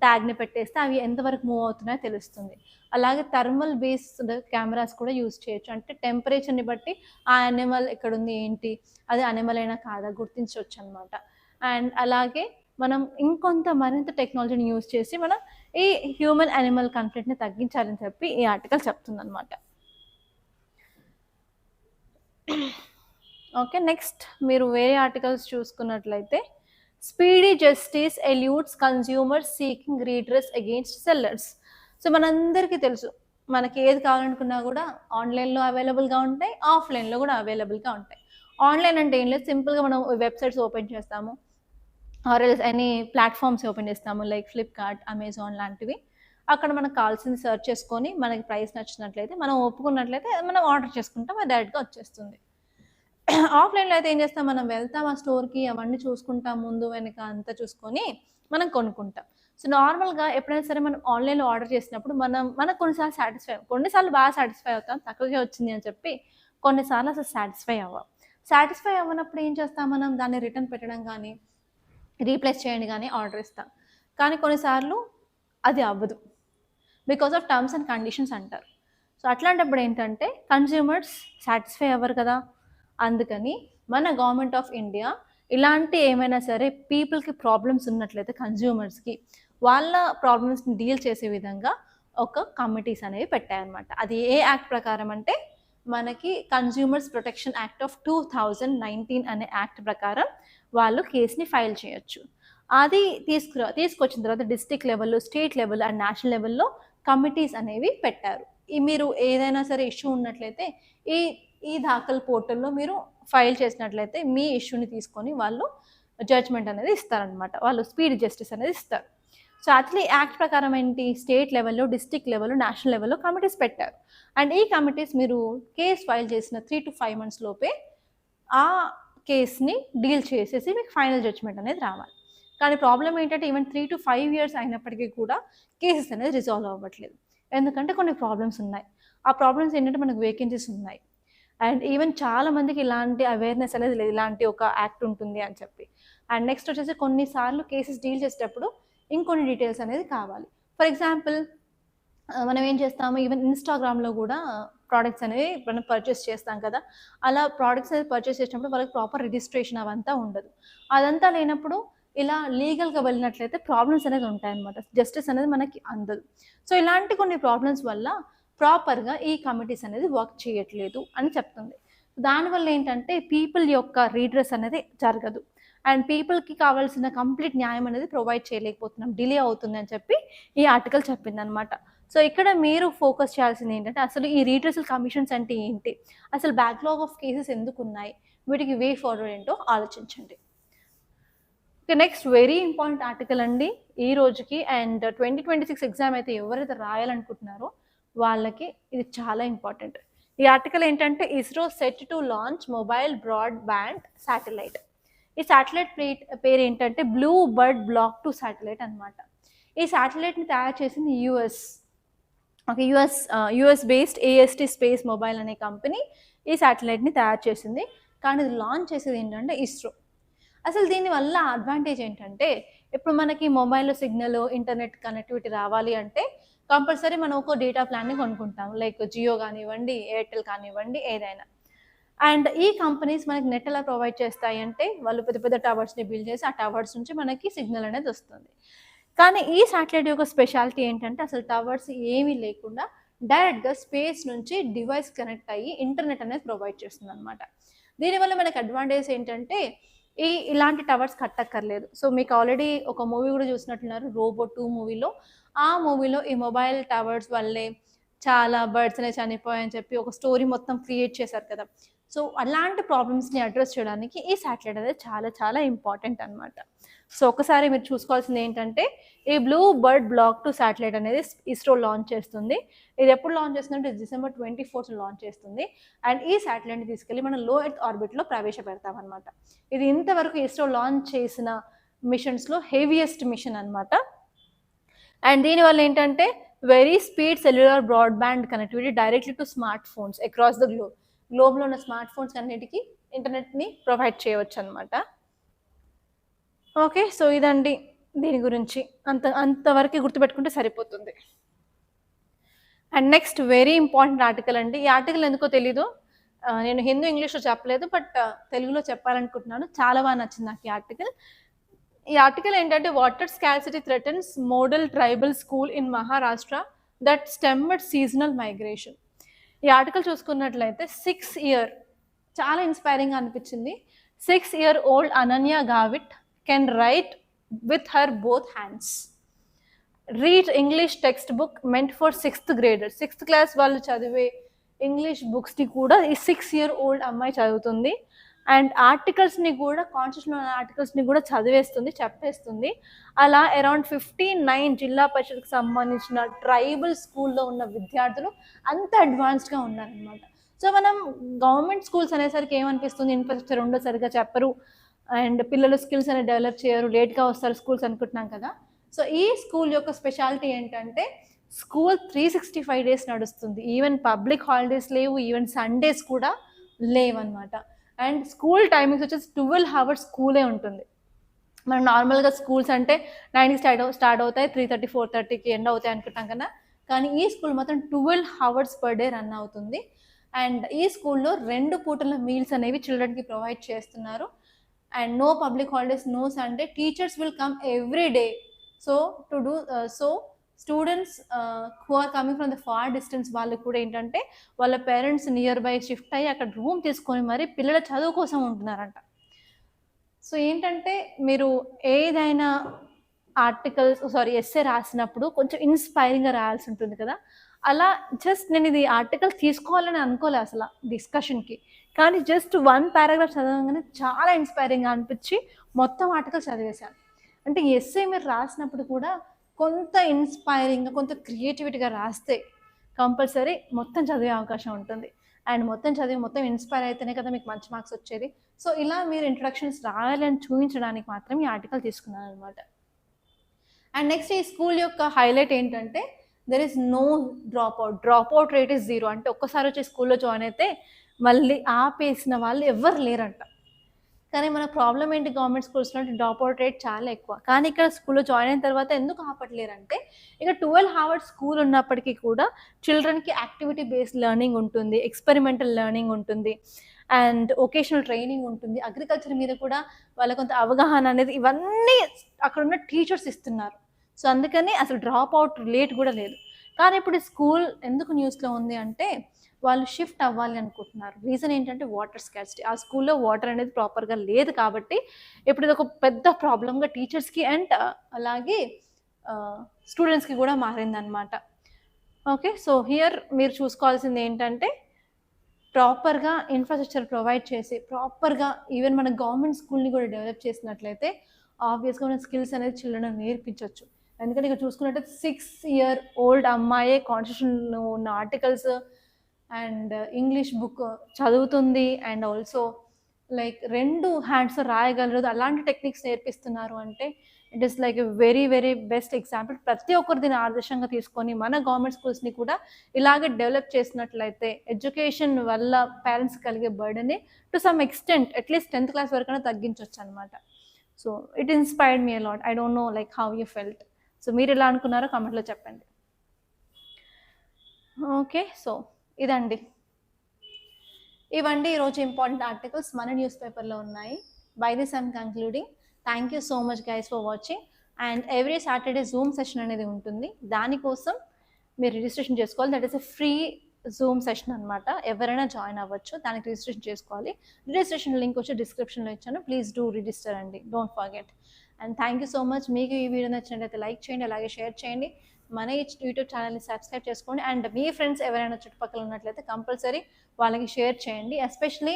ట్యాగ్ని పెట్టేస్తే అవి ఎంతవరకు మూవ్ అవుతున్నాయో తెలుస్తుంది. అలాగే థర్మల్ బేస్డ్ కెమెరాస్ కూడా యూజ్ చేయొచ్చు. అంటే టెంపరేచర్ని బట్టి ఆ అనిమల్ ఎక్కడుంది ఏంటి, అది అనిమల్ అయినా కాదా గుర్తించవచ్చు అనమాట. అండ్ అలాగే మనం ఇంకొంత మరింత టెక్నాలజీని యూజ్ చేసి మనం ఈ హ్యూమన్ యానిమల్ కాన్ఫ్లిక్ట్ని తగ్గించాలని చెప్పి ఈ ఆర్టికల్ చెప్తుందన్నమాట. ఓకే, నెక్స్ట్ మీరు వేరే ఆర్టికల్స్ చూసుకున్నట్లయితే speedy justice eludes consumers seeking redress against sellers. So మనందరికీ తెలుసు మనకి ఏది కావాలనుకున్నా కూడా ఆన్లైన్లో అవైలబుల్గా ఉంటాయి, ఆఫ్లైన్లో కూడా అవైలబుల్గా ఉంటాయి. ఆన్లైన్ అంటే ఏం లేదు, సింపుల్గా మనం వెబ్సైట్స్ ఓపెన్ చేస్తాము, or else any platforms open చేస్తాము లైక్ ఫ్లిప్కార్ట్, అమెజాన్ లాంటివి. అక్కడ మనకు కావాల్సింది సెర్చ్ చేసుకొని మనకి ప్రైస్ నచ్చినట్లయితే మనం ఒప్పుకున్నట్లయితే మనం ఆర్డర్ చేసుకుంటాం, అది డైరెక్ట్గా వచ్చేస్తుంది. ఆఫ్లైన్లో అయితే ఏం చేస్తాం, మనం వెళ్తాం ఆ స్టోర్కి, అవన్నీ చూసుకుంటాం ముందు వెనక అంతా చూసుకొని మనం కొనుక్కుంటాం. సో నార్మల్గా ఎప్పుడైనా సరే మనం ఆన్లైన్లో ఆర్డర్ చేసినప్పుడు మనకు కొన్నిసార్లు బాగా సాటిస్ఫై అవుతాం, తక్కువగా వచ్చింది అని చెప్పి, కొన్నిసార్లు అసలు సాటిస్ఫై అవ్వనప్పుడు ఏం చేస్తాం, మనం దాన్ని రిటర్న్ పెట్టడం కానీ రీప్లేస్ చేయండి కానీ ఆర్డర్ ఇస్తాం. కానీ కొన్నిసార్లు అది అవ్వదు, because of terms and conditions అంటారు. సో అట్లాంటప్పుడు ఏంటంటే కన్స్యూమర్స్ సాటిస్ఫై అవ్వరు కదా. అందుకని మన గవర్నమెంట్ ఆఫ్ ఇండియా ఇలాంటి ఏమైనా సరే పీపుల్కి ప్రాబ్లమ్స్ ఉన్నట్లయితే కన్స్యూమర్స్కి వాళ్ళ ప్రాబ్లమ్స్ని డీల్ చేసే విధంగా ఒక కమిటీస్ అనేవి పెట్టాయన్నమాట. అది ఏ యాక్ట్ ప్రకారం అంటే మనకి కన్స్యూమర్స్ ప్రొటెక్షన్ యాక్ట్ ఆఫ్ 2019 అనే యాక్ట్ ప్రకారం వాళ్ళు కేసుని ఫైల్ చేయొచ్చు. అది తీసుకొచ్చిన తర్వాత డిస్ట్రిక్ట్ లెవెల్లో, స్టేట్ లెవెల్ అండ్ నేషనల్ లెవెల్లో కమిటీస్ అనేవి పెట్టారు. మీరు ఏదైనా సరే ఇష్యూ ఉన్నట్లయితే ఈ దాఖలు పోర్టల్లో మీరు ఫైల్ చేసినట్లయితే మీ ఇష్యూని తీసుకొని వాళ్ళు జడ్జ్మెంట్ అనేది ఇస్తారనమాట, వాళ్ళు స్పీడ్ జస్టిస్ అనేది ఇస్తారు. సో యాక్చువల్లీ యాక్ట్ ప్రకారం ఏంటి, స్టేట్ లెవెల్లో, డిస్ట్రిక్ట్ లెవెల్లో, నేషనల్ లెవెల్లో కమిటీస్ పెట్టారు. అండ్ ఈ కమిటీస్ మీరు కేసు ఫైల్ చేసిన 3 to 5 months లోపే ఆ కేస్ని డీల్ చేసేసి మీకు ఫైనల్ జడ్జ్మెంట్ అనేది రావాలి. కానీ ప్రాబ్లం ఏంటంటే ఈవెన్ 3 to 5 years అయినప్పటికీ కూడా కేసెస్ అనేది రిజాల్వ్ అవ్వట్లేదు. ఎందుకంటే కొన్ని ప్రాబ్లమ్స్ ఉన్నాయి. ఆ ప్రాబ్లమ్స్ ఏంటంటే మనకు వేకెన్సీస్ ఉన్నాయి. అండ్ ఈవెన్ చాలా మందికి ఇలాంటి అవేర్నెస్ అనేది లేదు, ఇలాంటి ఒక యాక్ట్ ఉంటుంది అని చెప్పి. అండ్ నెక్స్ట్ వచ్చేసి కొన్నిసార్లు కేసెస్ డీల్ చేసేటప్పుడు ఇంకొన్ని డీటెయిల్స్ అనేది కావాలి. ఫర్ ఎగ్జాంపుల్ మనం ఏం చేస్తాము, ఈవెన్ ఇన్స్టాగ్రామ్లో కూడా ప్రోడక్ట్స్ అనేవి మనం పర్చేస్ చేస్తాం కదా, అలా ప్రోడక్ట్స్ అనేది పర్చేస్ చేసినప్పుడు వాళ్ళకి ప్రాపర్ రిజిస్ట్రేషన్ అవంతా ఉండదు. అదంతా లేనప్పుడు ఇలా లీగల్గా వెళ్ళినట్లయితే ప్రాబ్లమ్స్ అనేది ఉంటాయన్నమాట, జస్టిస్ అనేది మనకి అందదు. సో ఇలాంటి కొన్ని ప్రాబ్లమ్స్ వల్ల ప్రాపర్గా ఈ కమిటీస్ అనేది వర్క్ చేయట్లేదు అని చెప్తుంది. దానివల్ల ఏంటంటే పీపుల్ యొక్క రీడ్రెస్ అనేది జరగదు అండ్ పీపుల్కి కావాల్సిన కంప్లీట్ న్యాయం అనేది ప్రొవైడ్ చేయలేకపోతున్నాం, డిలే అవుతుంది అని చెప్పి ఈ ఆర్టికల్ చెప్పింది అనమాట. సో ఇక్కడ మీరు ఫోకస్ చేయాల్సింది ఏంటంటే అసలు ఈ రీట్రేసల్ కమిషన్స్ అంటే ఏంటి, అసలు బ్యాక్లాగ్ ఆఫ్ కేసెస్ ఎందుకు ఉన్నాయి, వీటికి వే ఫార్వర్డ్ ఏంటో ఆలోచించండి. Okay, next very important article అండి ఈ రోజుకి. అండ్ 2026 ఎగ్జామ్ అయితే ఎవరైతే రాయాలనుకుంటున్నారో వాళ్ళకి ఇది చాలా ఇంపార్టెంట్. ఈ ఆర్టికల్ ఏంటంటే ISRO set to launch mobile broadband satellite. ఈ శాటిలైట్ పేరు ఏంటంటే బ్లూ బర్డ్ బ్లాక్ 2 శాటిలైట్ అనమాట. ఈ శాటిలైట్ని తయారు చేసింది US. Okay, US based AST space mobile అనే కంపెనీ ఈ శాటిలైట్ని తయారు చేసింది. కానీ ఇది లాంచ్ చేసేది ఏంటంటే ఇస్రో. అసలు దీనివల్ల అడ్వాంటేజ్ ఏంటంటే ఇప్పుడు మనకి మొబైల్లో సిగ్నల్ ఇంటర్నెట్ కనెక్టివిటీ రావాలి అంటే కంపల్సరీ మనం ఒక డేటా ప్లాన్ని కొనుక్కుంటాం, లైక్ జియో కానివ్వండి, ఎయిర్టెల్ కానివ్వండి, ఏదైనా. అండ్ ఈ కంపెనీస్ మనకి నెట్ ఎలా ప్రొవైడ్ చేస్తాయి అంటే వాళ్ళు పెద్ద పెద్ద టవర్స్ని బిల్డ్ చేసి ఆ టవర్స్ నుంచి మనకి సిగ్నల్ అనేది వస్తుంది. కానీ ఈ శాటిలైట్ యొక్క స్పెషాలిటీ ఏంటంటే అసలు టవర్స్ ఏమీ లేకుండా డైరెక్ట్గా స్పేస్ నుంచి డివైస్ కనెక్ట్ అయ్యి ఇంటర్నెట్ అనేది ప్రొవైడ్ చేస్తుంది అనమాట. దీనివల్ల మనకి అడ్వాంటేజ్ ఏంటంటే ఇలాంటి టవర్స్ కట్టక్కర్లేదు. సో మీకు ఆల్రెడీ ఒక మూవీ కూడా చూసినట్టున్నారు, రోబో 2 మూవీలో. ఆ మూవీలో ఈ మొబైల్ టవర్స్ వల్లే చాలా బర్డ్స్ అనేవి చనిపోయాయని చెప్పి ఒక స్టోరీ మొత్తం క్రియేట్ చేశారు కదా. సో అలాంటి ప్రాబ్లమ్స్ని అడ్రస్ చేయడానికి ఈ శాటిలైట్ అనేది చాలా చాలా ఇంపార్టెంట్ అనమాట. సో ఒకసారి మీరు చూసుకోవాల్సింది ఏంటంటే ఈ బ్లూ బర్డ్ బ్లాక్ 2 శాటిలైట్ అనేది ఇస్రో లాంచ్ చేస్తుంది. ఇది ఎప్పుడు లాంచ్ చేస్తుందంటే డిసెంబర్ 24 లాంచ్ చేస్తుంది. అండ్ ఈ శాటిలైట్ని తీసుకెళ్ళి మనం లో ఎర్త్ ఆర్బిట్లో ప్రవేశపెడతాం అనమాట. ఇది ఇంతవరకు ఇస్రో లాంచ్ చేసిన మిషన్స్లో హెవీయెస్ట్ మిషన్ అనమాట. అండ్ దీనివల్ల ఏంటంటే very speed cellular broadband connectivity directly to smart phones across the గ్లోబ్లో ఉన్న స్మార్ట్ ఫోన్స్ అన్నిటికీ ఇంటర్నెట్ని ప్రొవైడ్ చేయవచ్చు అనమాట. ఓకే, సో ఇదండి దీని గురించి. అంతవరకు గుర్తుపెట్టుకుంటే సరిపోతుంది. And next very important article అండి. ఈ ఆర్టికల్ ఎందుకో తెలీదు, నేను హిందీ ఇంగ్లీష్లో చెప్పలేదు, బట్ తెలుగులో చెప్పాలనుకుంటున్నాను. చాలా బాగా నచ్చింది నాకు ఈ ఆర్టికల్. ఈ ఆర్టికల్ ఏంటంటే water scarcity threatens model tribal school in Maharashtra that stemmed seasonal migration. ఈ ఆర్టికల్ చూసుకున్నట్లయితే 6 year చాలా ఇన్స్పైరింగ్గా అనిపించింది. 6 year old Ananya Gavit can write with her both hands, read English text book meant for 6th graders. 6th class వాళ్ళు చదివే ఇంగ్లీష్ బుక్స్ని కూడా ఈ 6 year old అమ్మాయి చదువుతుంది. అండ్ ఆర్టికల్స్ని కూడా కాన్స్టిట్యూషనల్ ఆర్టికల్స్ని కూడా చెప్పేస్తుంది. అలా అరౌండ్ 59 జిల్లా పరిషత్కి సంబంధించిన ట్రైబల్ స్కూల్లో ఉన్న విద్యార్థులు అంత అడ్వాన్స్డ్గా ఉన్నారనమాట. సో మనం గవర్నమెంట్ స్కూల్స్ అనేసరికి ఏమనిపిస్తుంది, ఇన్ఫ్రాస్ట్రక్చర్ ఉండో సరిగ్గా చెప్పరు అండ్ పిల్లలు స్కిల్స్ అనేది డెవలప్ చేయరు, లేట్గా వస్తారు స్కూల్స్ అనుకుంటున్నాం కదా. సో ఈ స్కూల్ యొక్క స్పెషాలిటీ ఏంటంటే స్కూల్ 365 days నడుస్తుంది. ఈవెన్ పబ్లిక్ హాలిడేస్ లేవు, ఈవెన్ సండేస్ కూడా లేవన్నమాట. అండ్ స్కూల్ టైమింగ్స్ వచ్చేసి 12 hours స్కూలే ఉంటుంది. మనం నార్మల్గా స్కూల్స్ అంటే 9కి స్టార్ట్ అవుతాయి, 3:30 4:30కి ఎండ్ అవుతాయి అనుకుంటాం కదా. కానీ ఈ స్కూల్ మాత్రం 12 hours per day రన్ అవుతుంది. అండ్ ఈ స్కూల్లో 2 పూటల మీల్స్ అనేవి చిల్డ్రన్కి ప్రొవైడ్ చేస్తున్నారు. And no public holidays, no Sunday. Teachers will come every day. So students who are coming from the far distance వాళ్ళు కూడా ఏంటంటే వాళ్ళ పేరెంట్స్ నియర్ బై షిఫ్ట్ అయ్యి అక్కడ రూమ్ తీసుకొని మరి పిల్లల చదువు కోసం ఉంటున్నారంట. సో ఏంటంటే మీరు ఏదైనా ఎస్సే రాసినప్పుడు కొంచెం ఇన్స్పైరింగ్గా రాయాల్సి ఉంటుంది కదా. అలా జస్ట్ నేను ఇది ఆర్టికల్ తీసుకోవాలని అనుకోలే అసలు డిస్కషన్కి, కానీ జస్ట్ 1 paragraph చదవగానే చాలా ఇన్స్పైరింగ్గా అనిపించి మొత్తం ఆర్టికల్ చదివేశాను. అంటే ఎస్సే మీరు రాసినప్పుడు కూడా కొంత ఇన్స్పైరింగ్గా కొంత క్రియేటివిటీగా రాస్తే కంపల్సరీ మొత్తం చదివే అవకాశం ఉంటుంది. అండ్ మొత్తం చదివి మొత్తం ఇన్స్పైర్ అయితేనే కదా మీకు మంచి మార్క్స్ వచ్చేది. సో ఇలా మీరు ఇంట్రడక్షన్స్ రాయాలని చూపించడానికి మాత్రం ఈ ఆర్టికల్ తీసుకున్నాను అనమాట. అండ్ నెక్స్ట్ ఈ స్కూల్ యొక్క హైలైట్ ఏంటంటే there is no drop out rate is 0. అంటే ఒక్కసారి వచ్చి స్కూల్లో జాయిన్ అయితే మళ్ళీ ఆపేసిన వాళ్ళు ఎవరు లేరంట. కానీ మన ప్రాబ్లం ఏంటి, గవర్నమెంట్ స్కూల్స్లో డ్రాప్ అవుట్ రేట్ చాలా ఎక్కువ. కానీ ఇక్కడ స్కూల్లో జాయిన్ అయిన తర్వాత ఎందుకు ఆపట్లేరంటే ఇక 12 hours స్కూల్ ఉన్నప్పటికీ కూడా చిల్డ్రన్కి యాక్టివిటీ బేస్డ్ లెర్నింగ్ ఉంటుంది, ఎక్స్పెరిమెంటల్ లెర్నింగ్ ఉంటుంది, అండ్ ఒకేషనల్ ట్రైనింగ్ ఉంటుంది. అగ్రికల్చర్ మీద కూడా వాళ్ళ కొంత అవగాహన అనేది ఇవన్నీ అక్కడ ఉన్న టీచర్స్ ఇస్తున్నారు. సో అందుకని అసలు డ్రాప్ అవుట్ రేట్ కూడా లేదు. కానీ ఇప్పుడు స్కూల్ ఎందుకు న్యూస్లో ఉంది అంటే వాళ్ళు షిఫ్ట్ అవ్వాలి అనుకుంటున్నారు. రీజన్ ఏంటంటే వాటర్ స్కార్సిటీ. ఆ స్కూల్లో వాటర్ అనేది ప్రాపర్గా లేదు కాబట్టి ఇప్పుడు ఇది ఒక పెద్ద ప్రాబ్లంగా టీచర్స్కి అండ్ అలాగే స్టూడెంట్స్కి కూడా మారిందనమాట. ఓకే. సో హియర్ మీరు చూసుకోవాల్సింది ఏంటంటే ప్రాపర్‌గా ఇన్‌ఫ్రాస్ట్రక్చర్ ప్రొవైడ్ చేసి, ప్రాపర్‌గా ఈవెన్ మన గవర్నమెంట్ స్కూల్‌ని కూడా డెవలప్ చేసినట్లయితే, ఆబ్వియస్‌గా మన స్కిల్స్ అనేది చిల్డ్రన్‌కి నేర్పించొచ్చు. ఎందుకంటే ఇక్కడ చూసుకున్నట్టయితే 6 ఇయర్ ఓల్డ్ అమ్మాయే కాన్స్టిట్యూషన్‌లో ఉన్న ఆర్టికల్స్ అండ్ ఇంగ్లీష్ బుక్ చదువుతుంది. And also like 2 హ్యాండ్స్‌తో రాయగలరు. అలాంటి టెక్నిక్స్ నేర్పిస్తున్నారు అంటే it is like a very, very best example. ప్రతి ఒక్కరు దీన్ని ఆదర్శంగా తీసుకొని మన గవర్నమెంట్ స్కూల్స్‌ని కూడా ఇలాగే డెవలప్ చేసినట్లయితే ఎడ్యుకేషన్ వల్ల పేరెంట్స్ కలిగే బర్డెన్‌ని to some extent at least 10th class వరకైనా తగ్గించొచ్చనమాట. So it inspired me a lot. I don't know like how you felt. So మీరెలా అనుకున్నారో కామెంట్‌లో చెప్పండి. ఓకే. సో ఇదండి. ఇవండి ఈరోజు ఇంపార్టెంట్ ఆర్టికల్స్ మన న్యూస్ పేపర్‌లో ఉన్నాయి. By this I'm concluding. Thank you so much guys for watching. And every Saturday Zoom session అనేది ఉంటుంది. దానికోసం మీరు రిజిస్ట్రేషన్ చేసుకోవాలి. That is a free Zoom session అనమాట. ఎవరైనా జాయిన్ అవ్వచ్చు. దానికి రిజిస్ట్రేషన్ చేసుకోవాలి. రిజిస్ట్రేషన్ లింక్ వచ్చి డిస్క్రిప్షన్‌లో ఇచ్చాను. ప్లీజ్ డూ రిజిస్టర్ అండి. Don't forget. And thank you so much. మీకు ఈ వీడియో నచ్చినట్లయితే లైక్ చేయండి, అలాగే షేర్ చేయండి. మన యూట్యూబ్ ఛానల్ని సబ్స్క్రైబ్ చేసుకోండి. అండ్ మీ ఫ్రెండ్స్ ఎవరైనా చుట్టుపక్కల ఉన్నట్లయితే కంపల్సరీ వాళ్ళకి షేర్ చేయండి. ఎస్పెషలీ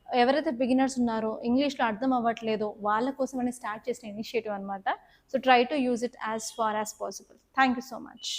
ఎవరైతే బిగినర్స్ ఉన్నారో, ఇంగ్లీష్లో అర్థం అవ్వట్లేదో వాళ్ళ కోసమని స్టార్ట్ చేసిన ఇనిషియేటివ్ అనమాట. So try to use it as far as possible. Thank you so much.